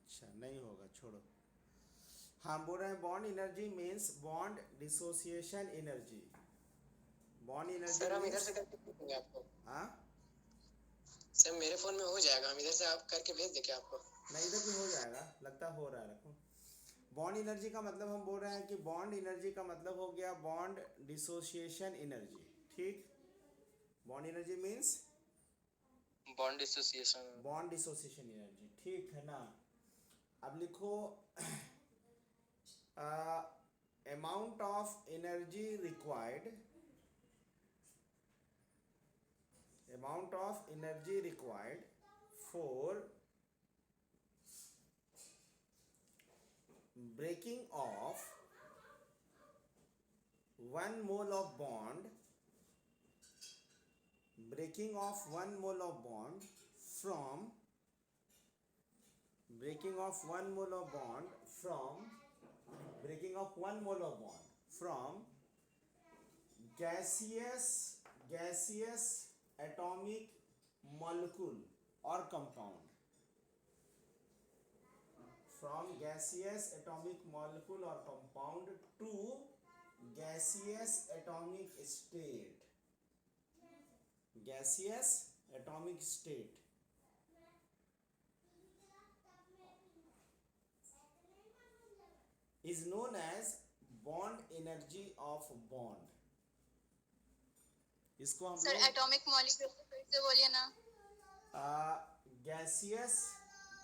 अच्छा नहीं होगा, छोड़ो। हाँ, बोल रहे हैं bond energy means bond dissociation energy. Bond energy sir हम इधर मीन्स, से करके भेज देंगे आपको। हाँ सर मेरे फोन में हो जाएगा, हम इधर से आप करके भेज देंगे आपको। नहीं, इधर भी हो जाएगा, लगता हो रहा है, रखो। बॉन्ड एनर्जी का मतलब हम बोल रहे हैं कि बॉन्ड एनर्जी का मतलब हो गया बॉन्ड डिसोसिएशन एनर्जी। ठीक, bond energy means bond association. Bond dissociation energy, ठीक है ना। अब लिखो amount of energy required, amount of energy required for breaking of 1 mole of bond, breaking of 1 mole of bond from, breaking of 1 mole of bond from, breaking of 1 mole of bond from gaseous atomic molecule or compound, from gaseous atomic molecule or compound to gaseous atomic state, gaseous atomic state is known as bond energy of bond। इसको हम sir लोग atomic molecule को फिर से बोलिए ना। Gaseous,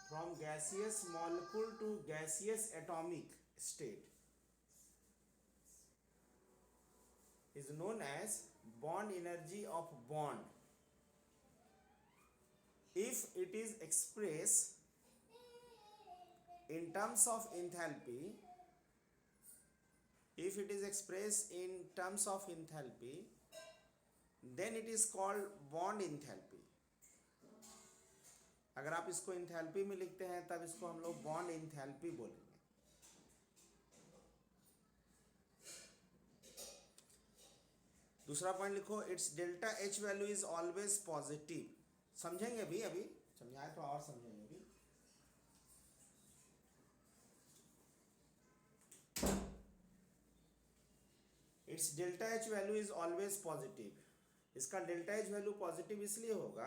from gaseous molecule to gaseous atomic state is known as bond energy of bond if it is expressed in terms of enthalpy, if it is expressed in terms of enthalpy then it is called bond enthalpy। अगर आप इसको enthalpy में लिखते हैं तब इसको हम लोग बॉन्ड इंथैल्पी बोलेंगे। दूसरा पॉइंट लिखो, it's delta H value is always positive. समझेंगे अभी, अभी समझाए तो और समझेंगे अभी। It's delta H value is always positive. इसका डेल्टा एच वैल्यू पॉजिटिव इसलिए होगा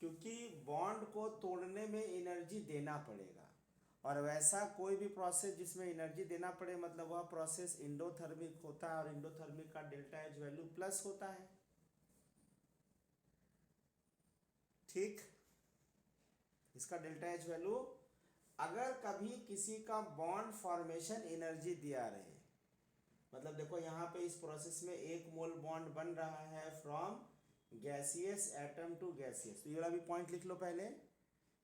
क्योंकि बॉन्ड को तोड़ने में एनर्जी देना पड़ेगा, और वैसा कोई भी प्रोसेस जिसमें एनर्जी देना पड़े मतलब वह प्रोसेस इंडोथर्मिक होता है, और इंडोथर्मिक का डेल्टा एच वैल्यू प्लस होता है। ठीक, इसका डेल्टा एच वैल्यू, अगर कभी किसी का बॉन्ड फॉर्मेशन एनर्जी दिया रहे, मतलब देखो यहाँ पे इस प्रोसेस में 1 मोल बॉन्ड बन रहा है from gaseous atom to gaseous, तो ये वाला भी पॉइंट लिख लो पहले।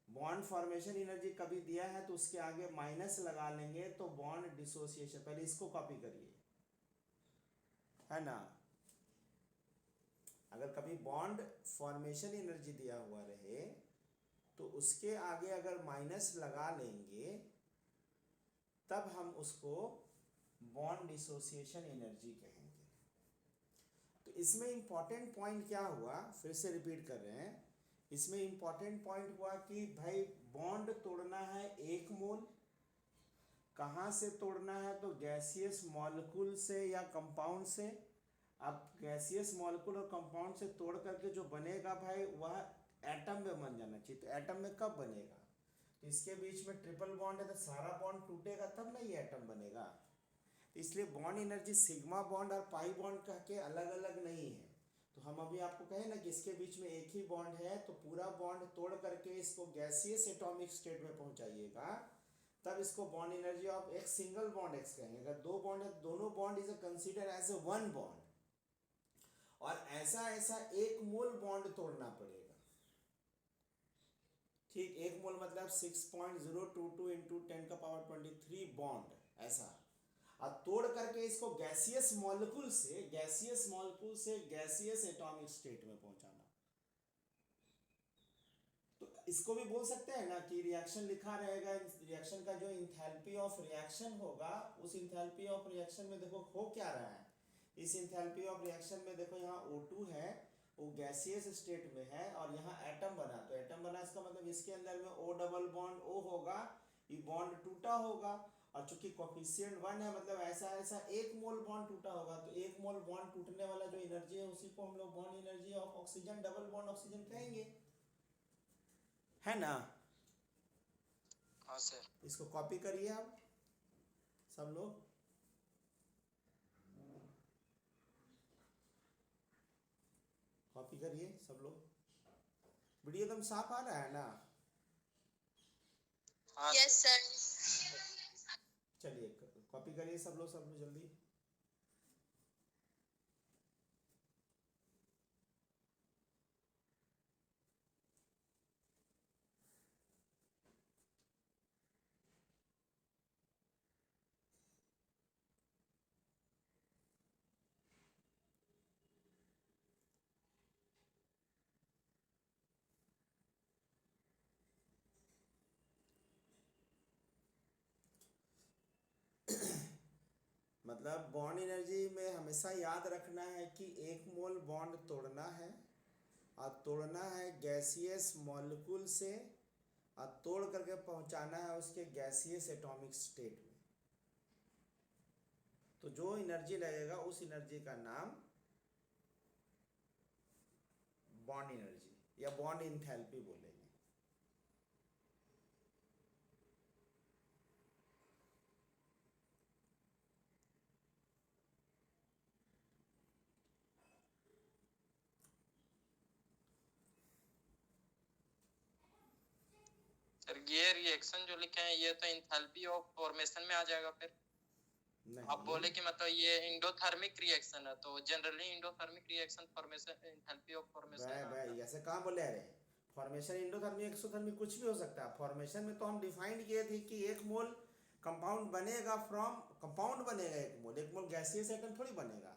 बॉन्ड फॉर्मेशन एनर्जी कभी दिया है तो उसके आगे माइनस लगा लेंगे तो बॉन्ड डिसोसिएशन, पहले इसको कॉपी करिए, है ना। अगर कभी बॉन्ड फॉर्मेशन एनर्जी दिया हुआ रहे तो उसके आगे अगर माइनस लगा लेंगे तब हम उसको बॉन्ड डिसोसिएशन एनर्जी कहेंगे। तो इसमें इंपॉर्टेंट पॉइंट क्या हुआ, फिर से रिपीट कर रहे हैं, इसमें इंपॉर्टेंट पॉइंट हुआ कि भाई बॉन्ड तोड़ना है 1 मोल, कहाँ से तोड़ना है तो गैसियस मॉलिक्यूल से या कंपाउंड से। अब गैसियस मॉलिक्यूल और कंपाउंड से तोड़ करके जो बनेगा भाई वह एटम में बन जाना चाहिए। तो एटम में कब बनेगा, तो इसके बीच में ट्रिपल बॉन्ड है तो सारा बॉन्ड टूटेगा तब ना ये एटम बनेगा। इसलिए बॉन्ड एनर्जी सिग्मा बॉन्ड और पाई बॉन्ड कह के अलग अलग नहीं है। तो हम अभी आपको कहें ना कि इसके बीच में एक ही बॉन्ड है तो पूरा बॉन्ड तोड़ करके इसको गैसियस एटॉमिक स्टेट में पहुंचाइएगा तब इसको बॉन्ड एनर्जी ऑफ एक सिंगल बॉन्ड एक्स कहेंगे। अगर 2 बॉन्ड है दोनों bond is consider as a 1 bond, और ऐसा ऐसा 1 मोल बॉन्ड तोड़ना पड़ेगा। ठीक, 1 मोल मतलब 6.022 इंटू 10⁻23 बॉन्ड ऐसा, और तोड़ करके इसको गैसियस मॉलिक्यूल से गैसियस एटॉमिक स्टेट में पहुंचाना। तो इसको भी बोल सकते हैं ना कि रिएक्शन लिखा रहेगा, रिएक्शन का जो इंथैल्पी ऑफ रिएक्शन होगा उस इंथैल्पी ऑफ रिएक्शन में देखो हो क्या रहा है। इस इंथैल्पी ऑफ रिएक्शन में देखो यहाँ O2 है, वो गैसियस स्टेट में है, और यहाँ एटम बना, तो एटम बना इसका मतलब इसके अंदर में O डबल बॉन्ड O होगा, ये बॉन्ड टूटा होगा, और चूंकि कोफिशिएंट 1 है मतलब ऐसा ऐसा एक मोल बॉन्ड टूटा होगा, तो एक मोल बॉन्ड टूटने वाला जो एनर्जी है उसी को हम लोग bond energy of oxygen double bond oxygen कहेंगे, है ना। हाँ सर। इसको कॉपी करिए आप सब लोग। कॉपी करिए सब लोग। वीडियो एकदम साफ आ रहा है ना? हाँ यस सर। सर। चलिए कॉपी करिए सब लोग जल्दी। मतलब बॉन्ड एनर्जी में हमेशा याद रखना है कि एक मोल बॉन्ड तोड़ना है, और तोड़ना है गैसियस मॉलिक्यूल से, और तोड़ करके पहुंचाना है उसके गैसियस एटॉमिक स्टेट में। तो जो एनर्जी लगेगा उस एनर्जी का नाम बॉन्ड एनर्जी या बॉन्ड इंथैल्पी बोलेंगे। सर ये रिएक्शन जो लिखे हैं ये तो इंथैल्पी ऑफ फॉर्मेशन में आ जाएगा फिर। नहीं, आप बोले कि मतलब ये इंडोथर्मिक रिएक्शन है, तो generally endothermic reaction formation enthalpy of formation भाई आता है। ऐसे कहाँ बोले? अरे फॉर्मेशन इंडोथर्मिक एक्सोथर्मिक कुछ भी हो सकता है। फॉर्मेशन में तो हम डिफाइंड किए थे कि एक मोल कंपाउंड बनेगा फ्रॉम, कंपाउंड बनेगा एक मोल गैसियस एटम थोड़ी बनेगा।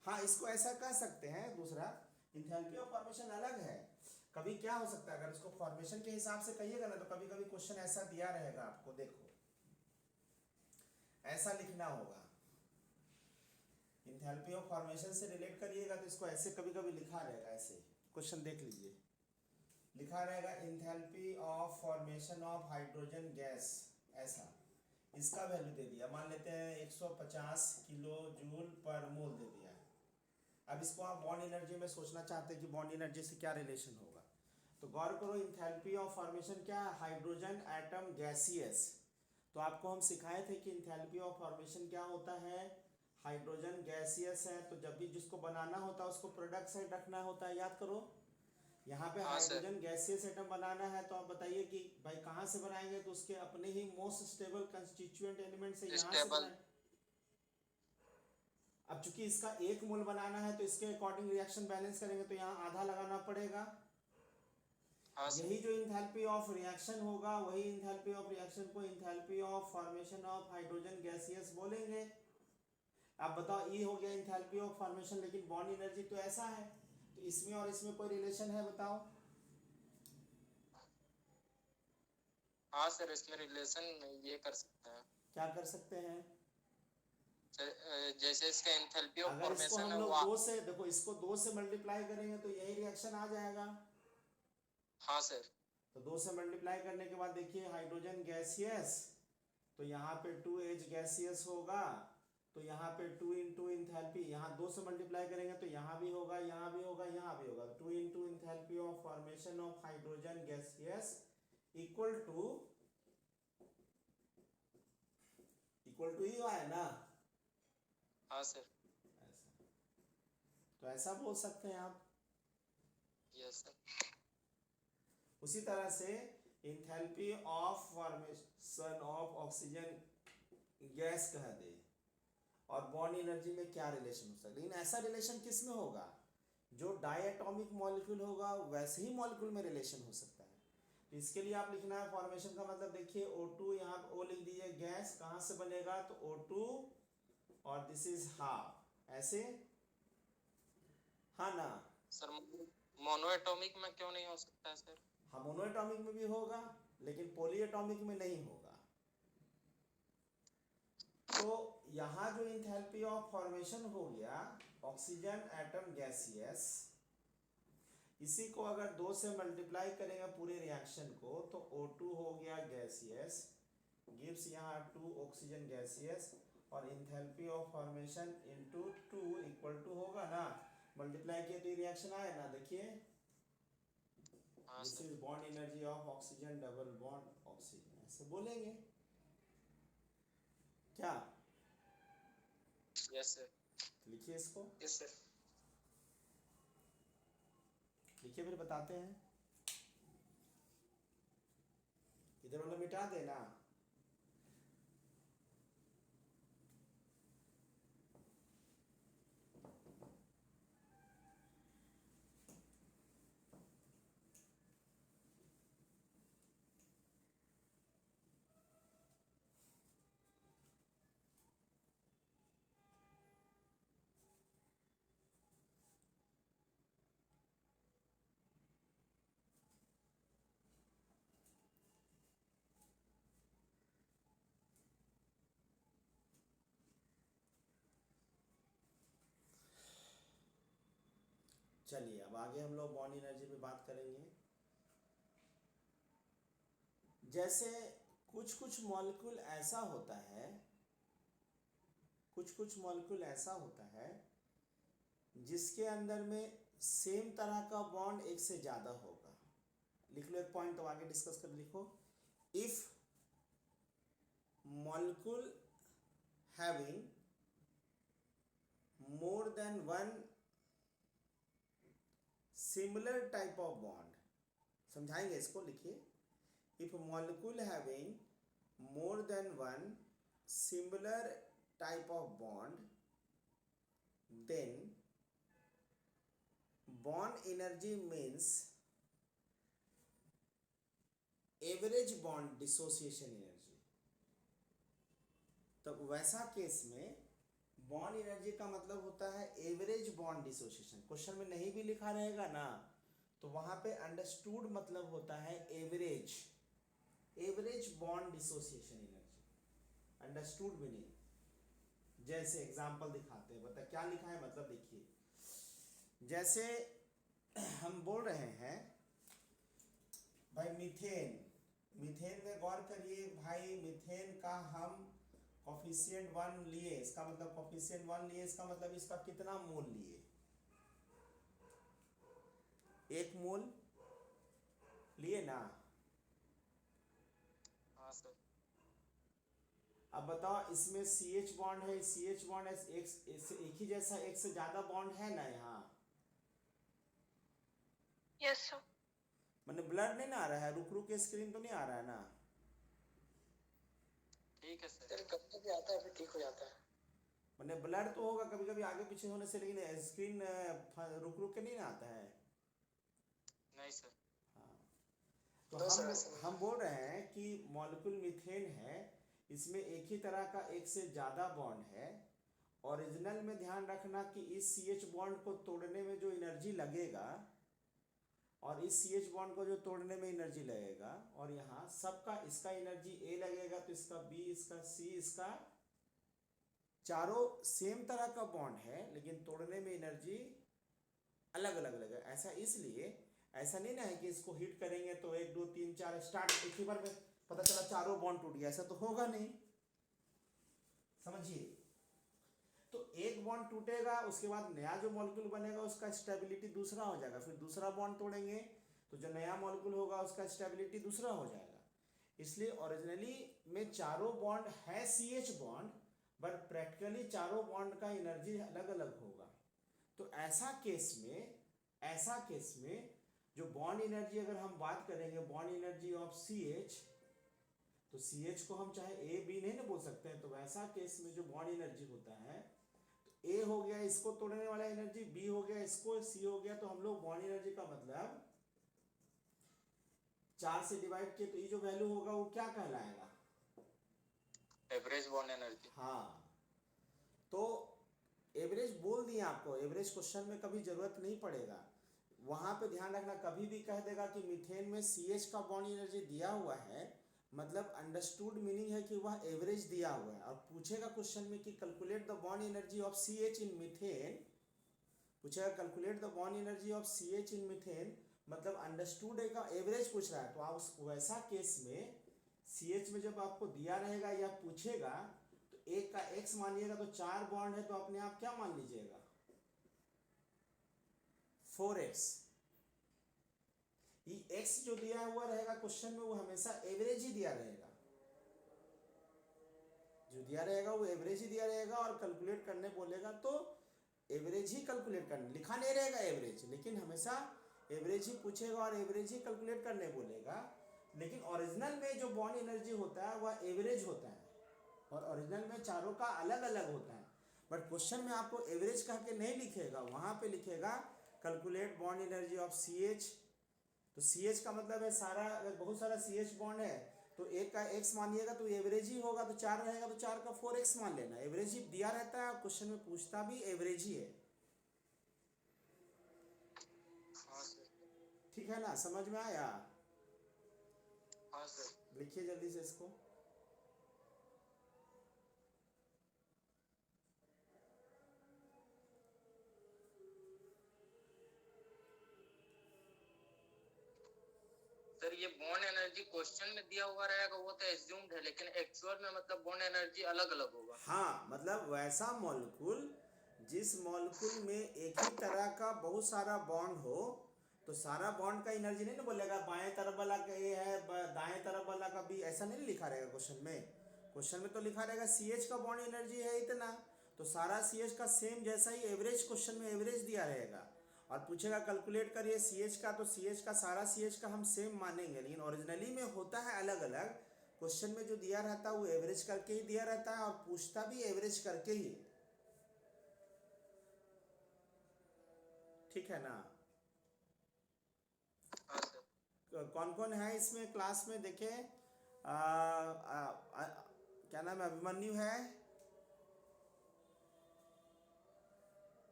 हाँ, इसको ऐसा कह सकते हैं। दूसरा, इंथैल्पी ऑफ फॉर्मेशन अलग है। कभी क्या हो सकता है, अगर इसको फॉर्मेशन के हिसाब से कहिएगा ना तो कभी कभी क्वेश्चन ऐसा दिया रहेगा आपको, देखो ऐसा लिखना होगा, इंथैल्पी ऑफ फॉर्मेशन से रिलेट करिएगा तो इसको ऐसे कभी कभी लिखा रहेगा। ऐसे क्वेश्चन देख लीजिए, लिखा रहेगा enthalpy of formation of hydrogen gas, ऐसा इसका वैल्यू दे दिया, मान लेते हैं 150 किलो जूल पर मोल दे दिया। अब इसको आप बॉन्ड एनर्जी में सोचना चाहते हैं कि बॉन्ड एनर्जी से क्या रिलेशन होगा, तो गौर करो इंथैल्पी ऑफ फॉर्मेशन क्या है, हाइड्रोजन एटम गैसियस। तो आपको हम सिखाए थे कि इंथैल्पी ऑफ फॉर्मेशन क्या होता है, हाइड्रोजन गैसियस है, तो जब भी जिसको बनाना होता है उसको प्रोडक्ट साइड रखना होता है, याद करो। यहाँ पे हाँ सर। हाइड्रोजन गैसियस एटम बनाना है तो आप बताइए कि भाई कहाँ से बनाएंगे, तो उसके अपने ही मोस्ट स्टेबल कंस्टिट्यूएंट एलिमेंट से यहाँ से स्टेबल। बनाए। अब चूंकि इसका एक मोल बनाना है तो इसके अकॉर्डिंग रिएक्शन बैलेंस करेंगे तो यहाँ आधा लगाना पड़ेगा। हाँ सर। यही जो इंथैल्पी ऑफ रिएक्शन होगा वही इंथैल्पी ऑफ रिएक्शन को enthalpy of formation of hydrogen gaseous बोलेंगे। अब बताओ, ये हो गया इंथैल्पी ऑफ फॉर्मेशन, लेकिन बॉन्ड एनर्जी तो ऐसा है, तो इसमें और इसमें कोई रिलेशन है बताओ? हाँ सर, इसमें रिलेशन ये कर सकते हैं। क्या कर सकते हैं? जैसे इसका एंथैल्पी ऑफ अगर इसको फॉर्मेशन हम है लोग वो। दो से, देखो इसको 2 से मल्टीप्लाई करेंगे तो यही रिएक्शन आ जाएगा। हाँ सर। तो 2 से मल्टीप्लाई करने के बाद देखिए हाइड्रोजन गैसियस, तो यहाँ पे 2H गैसियस होगा, तो यहाँ पे 2 इंटू इंथैल्पी, यहाँ 2 से मल्टीप्लाई करेंगे तो यहाँ भी होगा, यहाँ भी होगा, यहाँ भी होगा, 2 into enthalpy of formation of hydrogen gaseous equal to ही है ना। हाँ सर। ऐसा, तो ऐसा बोल सकते हैं आप। Yes sir. उसी तरह से enthalpy of formation of oxygen gas कह दे, और बॉन्ड एनर्जी में क्या रिलेशन हो सकता है, लेकिन ऐसा रिलेशन किस में होगा, जो डायटोमिक मॉलिक्यूल होगा वैसे ही मॉलिक्यूल में रिलेशन हो सकता है। तो इसके लिए आप लिखना है फॉर्मेशन का मतलब, देखिए O2, यहाँ O लिख दीजिए, गैस कहाँ से बनेगा तो O2 और दिस इज हाफ, ऐसे, हाँ ना। सर मोनोएटॉमिक में क्यों नहीं हो सकता है सर? हाँ, मोनोएटॉमिक में भी होगा लेकिन पॉलीएटॉमिक में नहीं होगा। तो यहाँ जो इंथैल्पी ऑफ फॉर्मेशन हो गया ऑक्सीजन एटम गैसियस, इसी को अगर 2 से मल्टीप्लाई करेंगे पूरे रिएक्शन को तो O2 हो गया गैसियस, गिव्स यहाँ 2 ऑक्सीजन गैसियस और enthalpy of formation into 2 equal to होगा ना, मल्टीप्लाई किया तो रिएक्शन आए ना, देखिए हाँ this sir. Is bond energy of oxygen double bond oxygen, ऐसे बोलेंगे क्या? Yes sir. लिखिए इसको, यस सर। लिखिए फिर बताते हैं। इधर वाला मिटा देना। चलिए अब आगे हम लोग बॉन्ड एनर्जी पे बात करेंगे। जैसे कुछ कुछ मॉलिक्यूल ऐसा होता है, कुछ कुछ मॉलिक्यूल ऐसा होता है जिसके अंदर में सेम तरह का बॉन्ड एक से ज्यादा होगा। लिख लो एक पॉइंट, तो आगे डिस्कस कर लिखो। If molecule having more than one similar type of bond, समझाएंगे इसको, लिखिए। If molecule having more than one similar type of bond, then bond energy means average bond dissociation energy. तो वैसा केस में बॉन्ड एनर्जी का मतलब होता है एवरेज बॉन्ड डिसोसिएशन। क्वेश्चन में नहीं भी लिखा रहेगा ना, तो वहां पे अंडरस्टूड मतलब होता है average, average bond dissociation energy, understood भी नहीं। जैसे एग्जांपल दिखाते हैं, बता क्या लिखा है, मतलब देखिए। जैसे हम बोल रहे हैं भाई मीथेन, मीथेन में गौर करिए भाई, मीथेन का हम कॉफिशिएंट 1 लिए, इसका मतलब कॉफिशिएंट 1 लिए, इसका मतलब इसका कितना मोल लिए, 1 मोल लिए ना। हाँ सर। अब बताओ इसमें CH बॉन्ड है, CH बॉन्ड एक ही जैसा, एक से ज्यादा बॉन्ड है ना यहाँ। Yes sir. मतलब ब्लड नहीं ना आ रहा है, रुक रुक के स्क्रीन तो नहीं आ रहा है ना। ठीक है सर। सर कब तक आता है फिर ठीक हो जाता है? मतलब ब्लड तो होगा कभी कभी आगे पीछे होने से, लेकिन स्क्रीन रुक रुक के नहीं ना आता है। नहीं सर। हाँ, तो दो सर ऐसे हम बोल रहे हैं कि मॉलिक्यूल मीथेन है, इसमें एक ही तरह का एक से ज्यादा बॉन्ड है। ओरिजिनल में ध्यान रखना कि इस CH बॉन्ड को तोड़ने में जो एनर्जी लगेगा और इस CH बॉन्ड को जो तोड़ने में एनर्जी लगेगा, और यहाँ सबका इसका एनर्जी A लगेगा तो इसका B, इसका C, इसका, चारों सेम तरह का बॉन्ड है लेकिन तोड़ने में एनर्जी अलग अलग लगेगा। ऐसा इसलिए, ऐसा नहीं ना है कि इसको हिट करेंगे तो 1 2 3 4 स्टार्ट, एक ही बार में पता चला चारों बॉन्ड टूट गया, ऐसा तो होगा नहीं, समझिए। तो एक बॉन्ड टूटेगा, उसके बाद नया जो मॉलिक्यूल बनेगा उसका स्टेबिलिटी दूसरा हो जाएगा, फिर दूसरा बॉन्ड तोड़ेंगे तो जो नया मॉलिक्यूल होगा उसका स्टेबिलिटी दूसरा हो जाएगा। इसलिए ओरिजिनली में चारों बॉन्ड है CH बॉन्ड, बट प्रैक्टिकली चारों बॉन्ड का एनर्जी अलग अलग होगा। तो ऐसा केस में जो बॉन्ड एनर्जी अगर हम बात करेंगे, बॉन्ड एनर्जी ऑफ CH, तो CH को हम चाहे A B नहीं ना बोल सकते हैं। तो वैसा केस में जो बॉन्ड एनर्जी होता है, तो A हो गया इसको तोड़ने वाला एनर्जी, B हो गया इसको, C हो गया, तो हम लोग बॉन्ड एनर्जी का मतलब 4 से डिवाइड किए तो ये जो वैल्यू होगा वो क्या कहलाएगा, एवरेज बॉन्ड एनर्जी। हाँ। तो एवरेज बोल दिए आपको, एवरेज क्वेश्चन में कभी जरूरत नहीं पड़ेगा। वहां पे ध्यान रखना, कभी भी कह देगा कि मीथेन में CH का बॉन्ड एनर्जी दिया हुआ है, मतलब अंडरस्टूड मीनिंग है कि वह एवरेज दिया हुआ है। और पूछेगा क्वेश्चन में कि calculate the bond energy of CH in methane, पूछेगा calculate the bond energy of CH in methane, मतलब अंडरस्टूड का एवरेज पूछ रहा है। तो आप वैसा केस में CH में जब आपको दिया रहेगा या पूछेगा तो एक का x मानिएगा तो 4 बॉन्ड है, तो अपने आप क्या मान लीजिएगा 4x। ये x जो दिया हुआ रहेगा क्वेश्चन में वो हमेशा एवरेज ही दिया रहेगा, जो दिया रहेगा वो एवरेज ही दिया रहेगा, और कैलकुलेट करने बोलेगा तो एवरेज ही कैलकुलेट करने, लिखा नहीं रहेगा एवरेज, लेकिन हमेशा एवरेज ही पूछेगा और एवरेज ही कैलकुलेट करने बोलेगा। लेकिन ओरिजिनल में जो बॉन्ड एनर्जी होता है वह एवरेज होता है, और ओरिजिनल में चारों का अलग अलग होता है, बट क्वेश्चन में आपको एवरेज कह के नहीं लिखेगा, वहाँ पे लिखेगा calculate bond energy of CH। तो CH का मतलब है सारा, अगर बहुत सारा CH बॉन्ड है तो एक का x मानिएगा तो एवरेज ही होगा, तो 4 रहेगा तो 4 का 4x मान लेना, एवरेज ही दिया रहता है, क्वेश्चन में पूछता भी एवरेज ही है। हाँ सर। ठीक है ना, समझ में आया? हाँ सर। लिखिए जल्दी से इसको। सर ये बॉन्ड एनर्जी क्वेश्चन में दिया हुआ रहेगा वो तो एज्यूम्ड है, लेकिन एक्चुअल में मतलब बॉन्ड एनर्जी अलग अलग होगा। हाँ, मतलब वैसा मॉलिक्यूल जिस मॉलिक्यूल में एक ही तरह का बहुत सारा बॉन्ड हो, तो सारा बॉन्ड का एनर्जी नहीं ना बोलेगा बाएं तरफ वाला का ये है, दाएं तरफ वाला का भी, ऐसा नहीं लिखा रहेगा क्वेश्चन में। क्वेश्चन में तो लिखा रहेगा CH का बॉन्ड एनर्जी है इतना, तो सारा CH का सेम जैसा ही एवरेज, क्वेश्चन में एवरेज दिया रहेगा, और पूछेगा कैलकुलेट करिए CH का, तो CH का सारा CH का हम सेम मानेंगे, लेकिन ओरिजिनली में होता है अलग अलग। क्वेश्चन में जो दिया रहता है वो एवरेज करके ही दिया रहता है, और पूछता भी एवरेज करके ही। ठीक है ना? हाँ सर। कौन कौन है इसमें क्लास में देखे? क्या नाम है? अभिमन्यु है,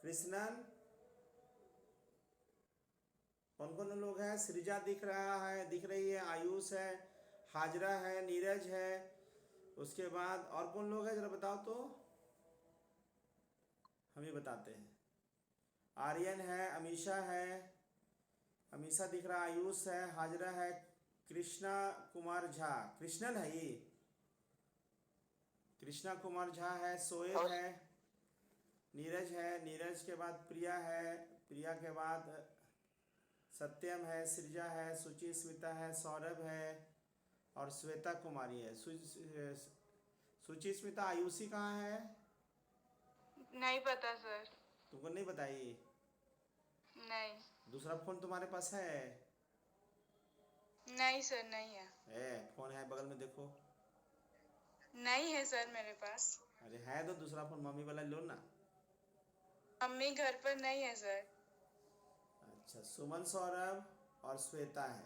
कृष्णन, कौन कौन लोग हैं? सृजा दिख रहा है, दिख रही है, आयुष है, हाजरा है, नीरज है, उसके बाद और कौन लोग हैं जरा बताओ तो, हम ही बताते हैं। आर्यन है, अमीषा है, अमीषा दिख रहा, आयुष है, हाजरा है, कृष्णा कुमार झा, कृष्णन है ये, कृष्णा कुमार झा है, सोएब है, नीरज है, नीरज के बाद प्रिया है, प्रिया के बाद सत्यम है, सृजा है, सुचि स्मिता है, सौरभ है, और श्वेता कुमारी है। सुचि स्मिता, आयुषी कहाँ है? नहीं पता सर। तुमको नहीं बताई? नहीं। दूसरा फोन तुम्हारे पास है? नहीं सर, नहीं है। फोन है बगल में देखो। नहीं है सर मेरे पास। अरे है तो दूसरा फोन मम्मी वाला लो ना। मम्मी घर पर नहीं है सर। अच्छा, सुमन, सौरभ और श्वेता है,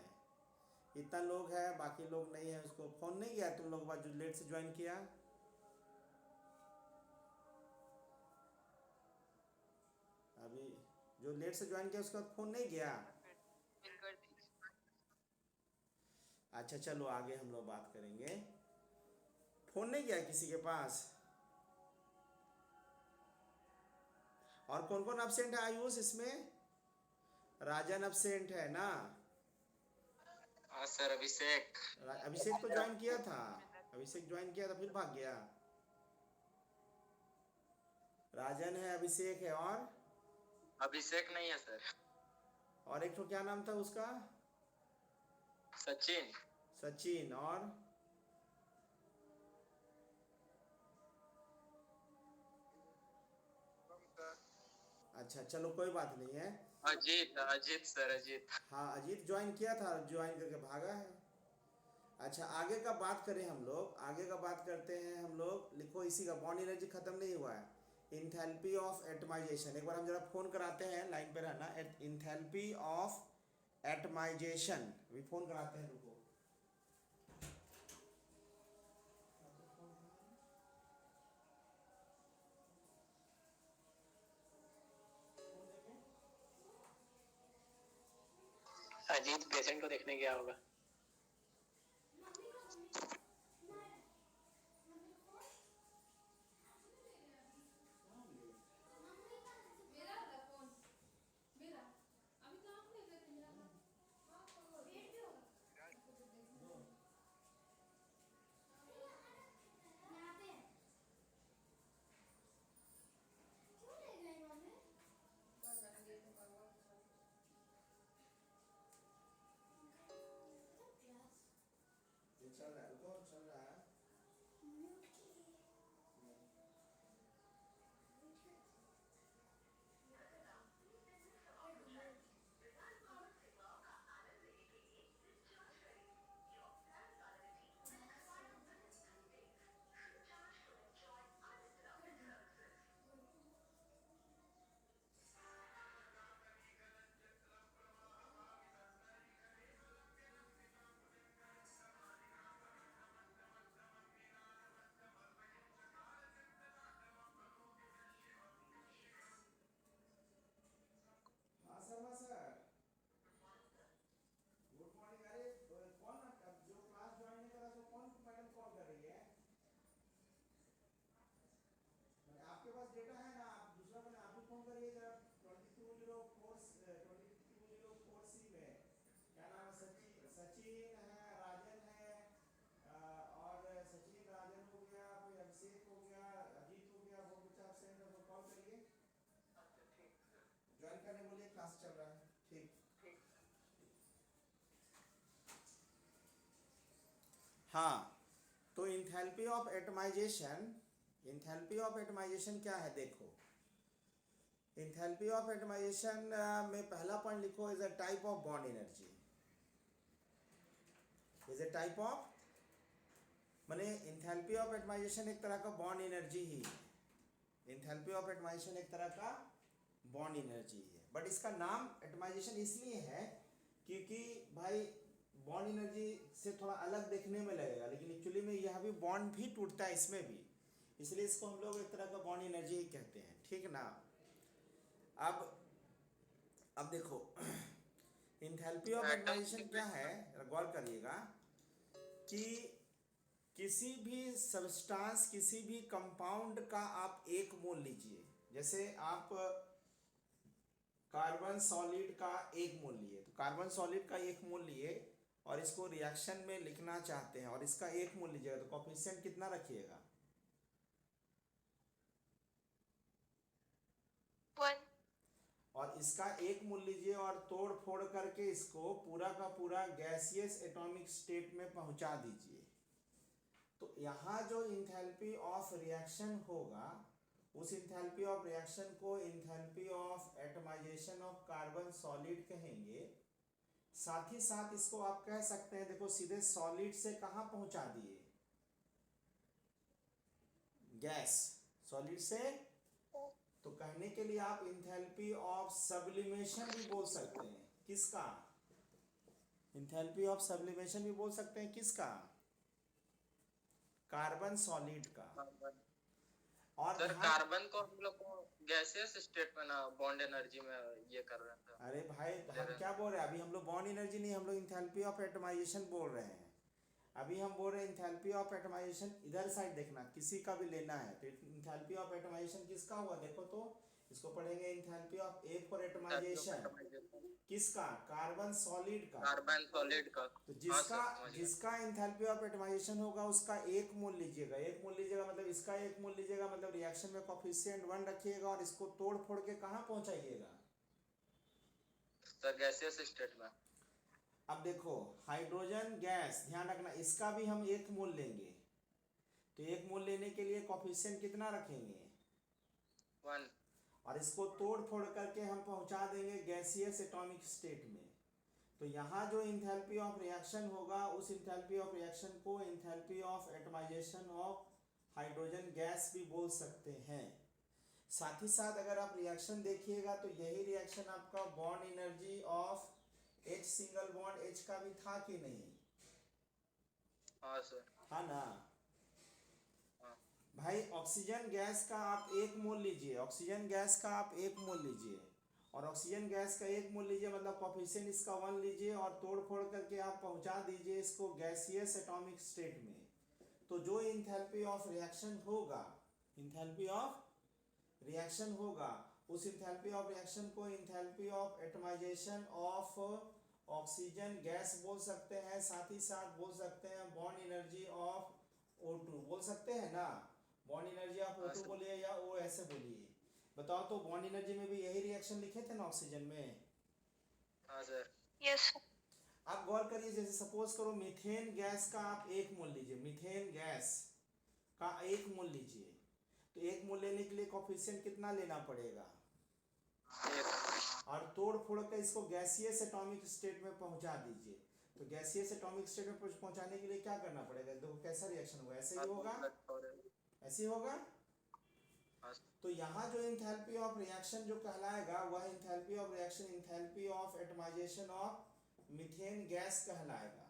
इतना लोग है, बाकी लोग नहीं है। उसको फोन नहीं किया तुम लोग बाद जो लेट से ज्वाइन किया? अभी जो लेट से ज्वाइन किया उसका फोन नहीं किया? अच्छा चलो आगे हम लोग बात करेंगे। फोन नहीं किया किसी के पास? और कौन कौन एब्सेंट है आयुष इसमें? राजन एब्सेंट है ना? हाँ सर। अभिषेक। अभिषेक तो ज्वाइन किया था, अभिषेक ज्वाइन किया था फिर भाग गया। राजन है, अभिषेक है, और अभिषेक नहीं है सर। और एक तो क्या नाम था उसका? सचिन। सचिन, और अच्छा चलो कोई बात नहीं है। अजीत, अजीत सर, अजीत। हाँ अजीत ज्वाइन किया था, ज्वाइन करके भागा है। अच्छा आगे का बात करें हम लोग, आगे का बात करते हैं हम लोग। लिखो इसी का, बॉन्ड एनर्जी खत्म नहीं हुआ है। इंथैल्पी ऑफ एटमाइजेशन, एक बार हम जरा फोन कराते हैं, लाइन पे रहना। इंथैल्पी ऑफ एटमाइजेशन, अभी फोन कराते हैं, रुको। अजीत पेशेंट को देखने गया होगा। डेटा है ना, आप दूसरा बना, आप ही फोन करिए जरा 2204C में। क्या नाम है? सचिन है, राजन है, और सचिन राजन हो गया, कोई अभिषेक हो गया, अजीत हो गया, वो बच्चा एब्सेंट है, वो कॉल करिए, ज्वाइन करने बोलिए, क्लास चल रहा है। ठीक। हाँ, तो इंथैल्पी ऑफ एटमाइजेशन क्या है देखो। इंथैल्पी ऑफ एटमाइजेशन में पहला पॉइंट लिखो, is a type of bond energy. Is a type of, माने इंथैल्पी ऑफ एटमाइजेशन एक तरह का बॉन्ड एनर्जी ही है। इंथैल्पी ऑफ एटमाइजेशन एक तरह का बॉन्ड एनर्जी है, बट इसका नाम एटमाइजेशन इसलिए है क्योंकि भाई बॉन्ड एनर्जी से थोड़ा अलग देखने में लगेगा, लेकिन एक्चुअली में यह भी बॉन्ड भी टूटता है इसमें भी, इसलिए इसको हम लोग एक तरह का बॉन्ड एनर्जी ही कहते हैं। ठीक ना। अब देखो इंथैल्पी ऑफ एटमाइजेशन क्या है, गौर करिएगा कि किसी भी सब्सटेंस, किसी भी कंपाउंड का आप एक मोल लीजिए, जैसे आप कार्बन सॉलिड का एक मोल लिए, तो कार्बन सॉलिड का एक मोल लिए और इसको रिएक्शन में लिखना चाहते हैं और इसका एक मोल लीजिएगा, तो कोफिशिएंट कितना रखिएगा? 1। और इसका एक मोल लीजिए और तोड़ फोड़ करके इसको पूरा का पूरा गैसियस एटॉमिक स्टेट में पहुंचा दीजिए। तो यहाँ जो इंथैल्पी ऑफ रिएक्शन होगा, उस इंथैल्पी ऑफ रिएक्शन को enthalpy of atomisation of carbon solid कहेंगे। साथ ही साथ इसको आप कह सकते हैं, देखो सीधे सॉलिड से कहाँ पहुंचा दिए? गैस, सॉलिड से। तो कहने के लिए आप इंथैल्पी ऑफ सब्लिमेशन भी बोल सकते हैं। किसका? इंथैल्पी ऑफ सब्लिमेशन भी बोल सकते हैं। किसका? कार्बन सॉलिड का। और सर कार्बन को हम लोग को गैसियस स्टेट में ना बॉन्ड एनर्जी में ये कर रहे थे। अरे भाई हम क्या बोल रहे हैं अभी? हम लोग बॉन्ड एनर्जी नहीं, हम लोग इंथैल्पी ऑफ एटमाइजेशन बोल रहे हैं। अभी हम बोल रहे हैं इंथैल्पी ऑफ एटमाइजेशन, इधर साइड देखना, किसी का भी लेना है तो इंथैल्पी ऑफ एटमाइजेशन किसका हुआ देखो, तो इसको पढ़ेंगे enthalpy of a for atomisation. किसका? कार्बन सॉलिड का। कार्बन सॉलिड का। तो जिसका इंथैल्पी ऑफ एटमाइजेशन होगा उसका एक मोल लीजिएगा। एक मोल लीजिएगा मतलब इसका एक मोल लीजिएगा, मतलब रिएक्शन में कोफिशिएंट 1 रखिएगा और इसको तोड़ फोड़ के कहाँ पहुंचाइएगा? सर गैसियस स्टेट में। अब देखो हाइड्रोजन गैस, ध्यान रखना, इसका भी हम एक मोल लेंगे, तो एक मोल लेने के लिए कोफिशिएंट कितना रखेंगे? 1। और इसको तोड़ फोड़ करके हम पहुंचा देंगे गैसियस एटॉमिक स्टेट में। तो यहाँ जो इंथैल्पी ऑफ रिएक्शन होगा, उस इंथैल्पी ऑफ रिएक्शन को enthalpy of atomisation of hydrogen gas भी बोल सकते हैं। साथ ही साथ अगर आप रिएक्शन देखिएगा तो यही रिएक्शन आपका bond energy of H single bond H का भी था कि नहीं? हाँ सर। हाँ ना। हाँ। भाई ऑक्सीजन गैस का आप एक मोल लीजिए, ऑक्सीजन गैस का आप एक मोल लीजिए और ऑक्सीजन गैस का एक मोल लीजिए, मतलब कोफिशिएंट इसका 1 लीजिए और तोड़ फोड़ करके आप पहुंचा दीजिए इसको गैसियस एटॉमिक स्टेट में। तो जो इंथैल्पी ऑफ रिएक्शन होगा, इंथैल्पी ऑफ रिएक्शन होगा, उस इंथैल्पी ऑफ रिएक्शन को enthalpy of atomisation of oxygen gas बोल सकते हैं। साथ ही साथ बोल सकते हैं बॉन्ड एनर्जी ऑफ O2 बोल सकते हैं ना। बॉन्ड एनर्जी ऑफ O2 बोलिए या O ऐसे बोलिए। बताओ तो बॉन्ड एनर्जी में भी यही रिएक्शन लिखे थे ना ऑक्सीजन में? हाँ सर। यस। आप गौर करिए, जैसे सपोज करो मीथेन गैस का आप एक मोल लीजिए, मीथेन गैस का एक मोल लीजिए, तो एक मोल लेने के लिए कोफिशिएंट कितना लेना पड़ेगा? और तोड़ फोड़ कर इसको गैसियस एटॉमिक स्टेट में पहुंचा दीजिए। तो गैसियस एटॉमिक स्टेट में पहुंचाने के लिए क्या करना पड़ेगा? देखो कैसा रिएक्शन होगा, ऐसे ही होगा, ऐसे ही होगा। तो यहाँ जो इंथैल्पी ऑफ रिएक्शन जो कहलाएगा वह enthalpy of reaction enthalpy of atomisation of methane gas कहलाएगा।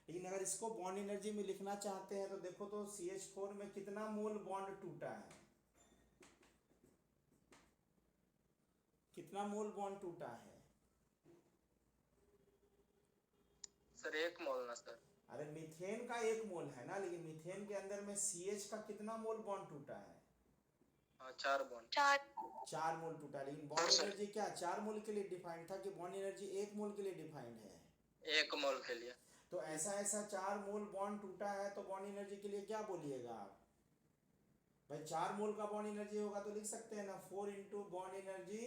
लेकिन अगर इसको बॉन्ड एनर्जी में लिखना चाहते हैं तो देखो तो CH4 में कितना मोल बॉन्ड टूटा है? कितना मोल बॉन्ड टूटा है? सर 1 मोल ना सर। अरे मीथेन का 1 मोल है ना, लेकिन मीथेन के अंदर में CH का कितना मोल बॉन्ड टूटा है? हाँ 4 बॉन्ड। 4 मोल टूटा, लेकिन बॉन्ड sir. एनर्जी क्या 4 मोल के लिए डिफाइंड था कि बॉन्ड एनर्जी 1 मोल के लिए डिफाइंड है? 1 मोल के लिए। तो ऐसा 4 मोल बॉन्ड टूटा है तो बॉन्ड एनर्जी के लिए क्या बोलिएगा आप? भाई 4 मोल का बॉन्ड एनर्जी होगा तो लिख सकते हैं ना 4 into bond energy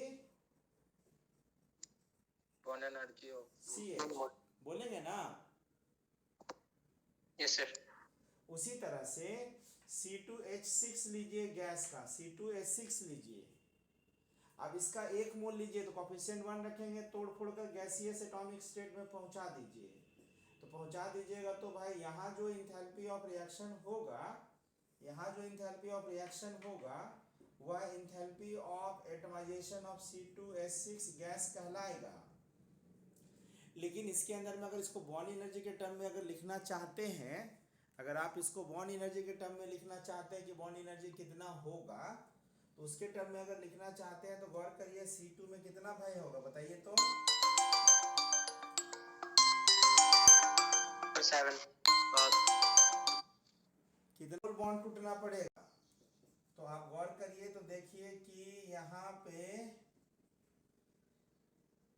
bond energy हो CH, बोलेंगे ना? Yes sir. उसी तरह से C2H6 लीजिए, गैस का C2H6 लीजिए। अब इसका 1 मोल लीजिए तो कोफिशिएंट 1 रखेंगे, तोड़ फोड़ कर गैसियस एटॉमिक स्टेट में पहुंचा दीजिए। तो पहुंचा दीजिएगा तो भाई यहाँ जो इंथैल्पी ऑफ रिएक्शन होगा, यहाँ जो इंथैल्पी ऑफ रिएक्शन होगा वह enthalpy of atomisation of C2H6 gas कहलाएगा। लेकिन इसके अंदर में अगर इसको बॉन्ड एनर्जी के टर्म में अगर लिखना चाहते हैं, अगर आप इसको बॉन्ड एनर्जी के टर्म में लिखना चाहते हैं कि बॉन्ड एनर्जी कितना होगा, तो उसके टर्म में अगर लिखना चाहते हैं तो गौर करिए C2 में कितना भाई होगा बताइए तो? 7. कितना बॉन्ड टूटना पड़ेगा? तो आप गौर करिए तो देखिए कि यहाँ पे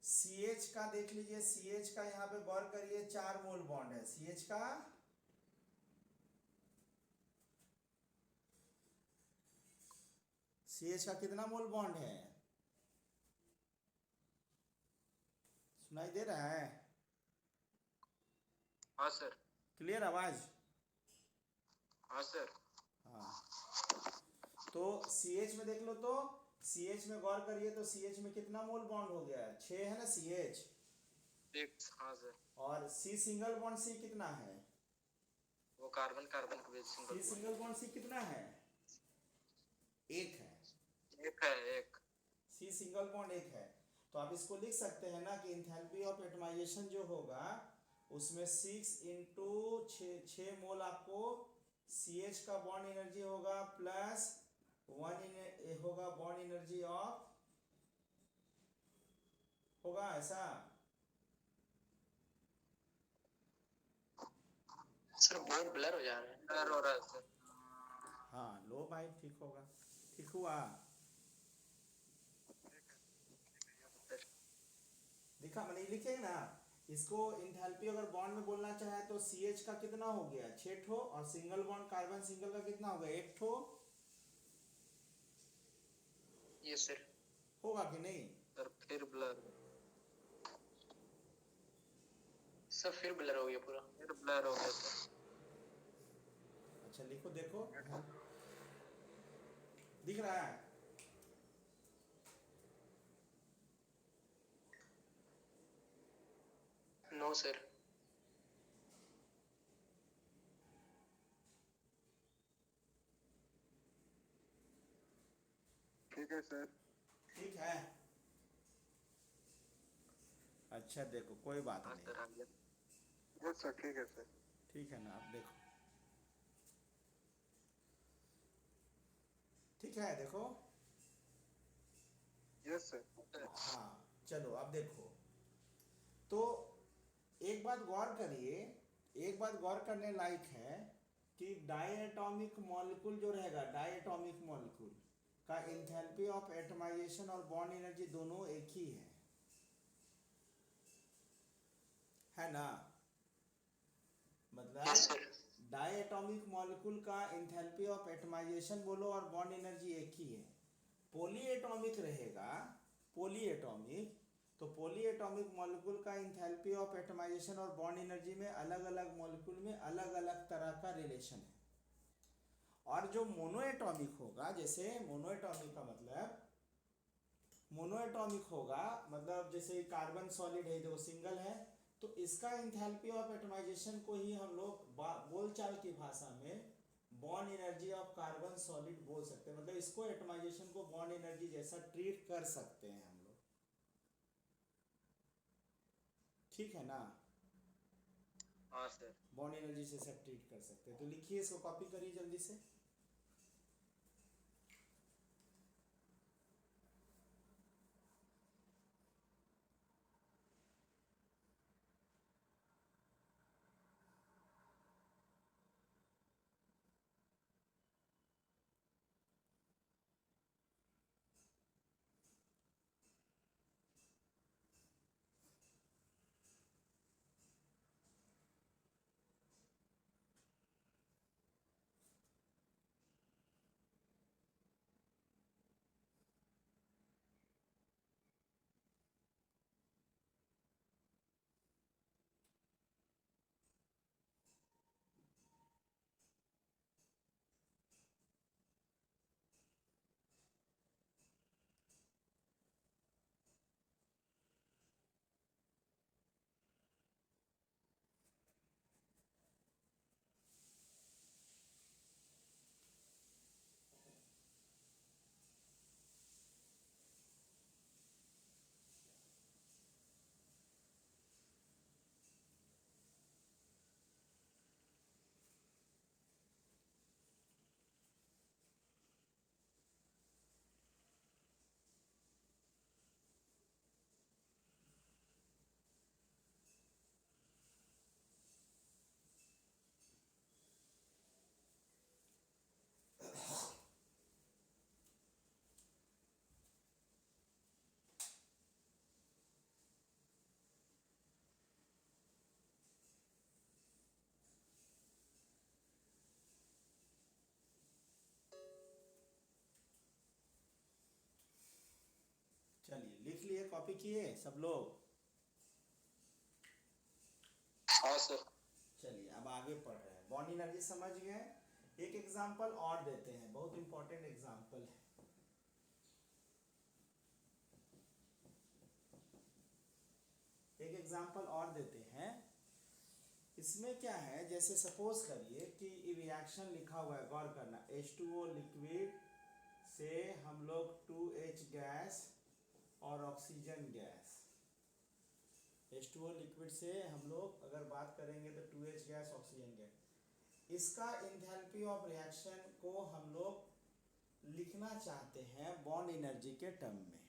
CH का देख लीजिए, CH का यहाँ पे गौर करिए 4 मोल बॉन्ड है CH का। CH का कितना मोल बॉन्ड है? सुनाई दे रहा है? हाँ सर। क्लियर आवाज? हाँ सर। हाँ, तो CH में देख लो तो CH में गौर करिए तो CH में कितना मोल बॉन्ड हो गया है? 6 है ना CH। 6। हाँ सर। और C सिंगल बॉन्ड C कितना है? वो कार्बन कार्बन के बीच C सिंगल बॉन्ड C कितना है? 1 है। 1 है 1। C सिंगल बॉन्ड 1 है। तो आप इसको लिख सकते हैं ना कि इंथैल्पी ऑफ एटमाइजेशन जो होगा उसमें 6 इंटू 6 मोल आपको CH का बॉन्ड एनर्जी होगा प्लस 1 होगा बॉन्ड एनर्जी ऑफ, होगा ऐसा? सर बोर्ड ब्लर हो जा रहा है. ब्लर हो रहा है सर। हाँ लो भाई, ठीक होगा, ठीक हुआ, दिखा मैंने लिखे ना इसको। इंथैल्पी अगर बॉन्ड में बोलना चाहे तो CH का कितना हो गया 6 ठो, और सिंगल बॉन्ड कार्बन सिंगल का कितना हो गया 1 ठो, यस सर. होगा कि नहीं? सर फिर ब्लर। सर फिर ब्लर हो गया पूरा. फिर ब्लर हो गया सर। अच्छा लिखो देखो, दिख रहा है? No sir. ठीक है सर. ठीक है, अच्छा देखो कोई बात हाँ नहीं, सर आ गया। Yes sir. ठीक है सर. ठीक है ना, आप देखो, ठीक है देखो। Yes sir. हाँ चलो अब देखो, तो एक बात गौर करिए, एक बात गौर करने लायक है कि डायएटॉमिक मॉलिक्यूल जो रहेगा, डायएटॉमिक मॉलिक्यूल का इंथैल्पी ऑफ एटमाइजेशन और बॉन्ड एनर्जी दोनों एक ही है ना? मतलब यस सर. डायएटॉमिक मॉलिक्यूल का इंथैल्पी ऑफ एटमाइजेशन बोलो और बॉन्ड एनर्जी एक ही है। पॉलीएटॉमिक रहेगा, पॉलीएटॉमिक, तो पॉलीएटॉमिक मॉलिक्यूल का इंथैल्पी ऑफ एटमाइजेशन और बॉन्ड एनर्जी में अलग अलग मॉलिक्यूल में अलग अलग तरह का रिलेशन है। और जो मोनोएटॉमिक होगा, जैसे मोनोएटॉमिक का मतलब, मोनोएटॉमिक होगा मतलब जैसे कार्बन सॉलिड है जो सिंगल है, तो इसका इंथैल्पी ऑफ एटमाइजेशन को ही हम लोग बोलचाल की भाषा में bond energy of carbon solid बोल सकते हैं। मतलब इसको एटमाइजेशन को बॉन्ड एनर्जी जैसा ट्रीट कर सकते हैं हम लोग, ठीक है ना? हाँ सर। बॉन्ड एनर्जी से सब ट्रीट कर सकते हैं। तो लिखिए, इसको कॉपी करिए जल्दी से। कॉपी किए सब लोग? हाँ सर। चलिए अब आगे पढ़ रहे हैं। बॉन्ड एनर्जी समझ गए। एक एग्जांपल और देते हैं, बहुत इंपॉर्टेंट एग्जांपल है। एक एग्जांपल और देते हैं। इसमें क्या है, जैसे सपोज करिए कि रिएक्शन लिखा हुआ है, गौर करना, H2O लिक्विड से हम लोग 2H गैस और ऑक्सीजन गैस, H2O लिक्विड से हम लोग अगर बात करेंगे तो 2H गैस ऑक्सीजन गैस, इसका एंथैल्पी ऑफ रिएक्शन को हम लोग लिखना चाहते हैं बॉन्ड एनर्जी के टर्म में।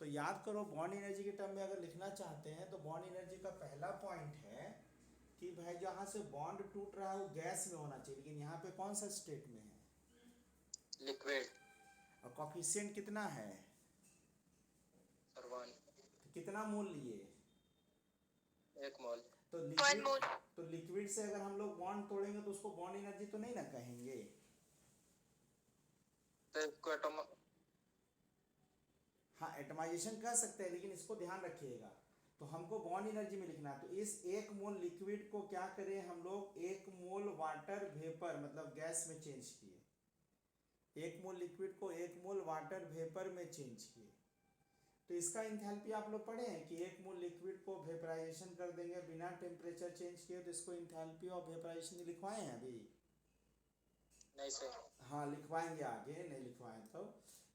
तो याद करो, बॉन्ड एनर्जी के टर्म में अगर लिखना चाहते हैं तो बॉन्ड एनर्जी का पहला पॉइंट है कि भाई जहाँ से बॉन्ड टूट रहा है वो गैस में होना चाहिए, लेकिन यहाँ पे कौन सा स्टेट में है? लिक्विड। और कॉफिशिएंट कितना है? सर 1। तो कितना मोल लिए? 1 मोल। तो 1 लिक्विड, मोल। तो लिक्विड से अगर हम लोग बॉन्ड तोड़ेंगे तो उसको बॉन्ड एनर्जी तो नहीं ना कहेंगे। तो इसको एटम। हाँ, एटमाइजेशन कह सकते हैं, लेकिन इसको ध्यान रखिएगा, तो हमको बॉन्ड एनर्जी में लिखना है। तो इस 1 मोल लिक्विड को क्या करें हम लोग, 1 मोल वाटर वेपर मतलब गैस में चेंज किए। 1 मोल लिक्विड को 1 मोल वाटर वेपर में चेंज किए। तो इसका एंथैल्पी आप लोग पढ़े हैं कि 1 मोल लिक्विड को वेपराइजेशन कर देंगे बिना टेम्परेचर चेंज किए, तो इसको एंथैल्पी ऑफ वेपराइजेशन लिखवाए हैं अभी? नहीं सर। हाँ लिखवाएंगे आगे, नहीं लिखवाए तो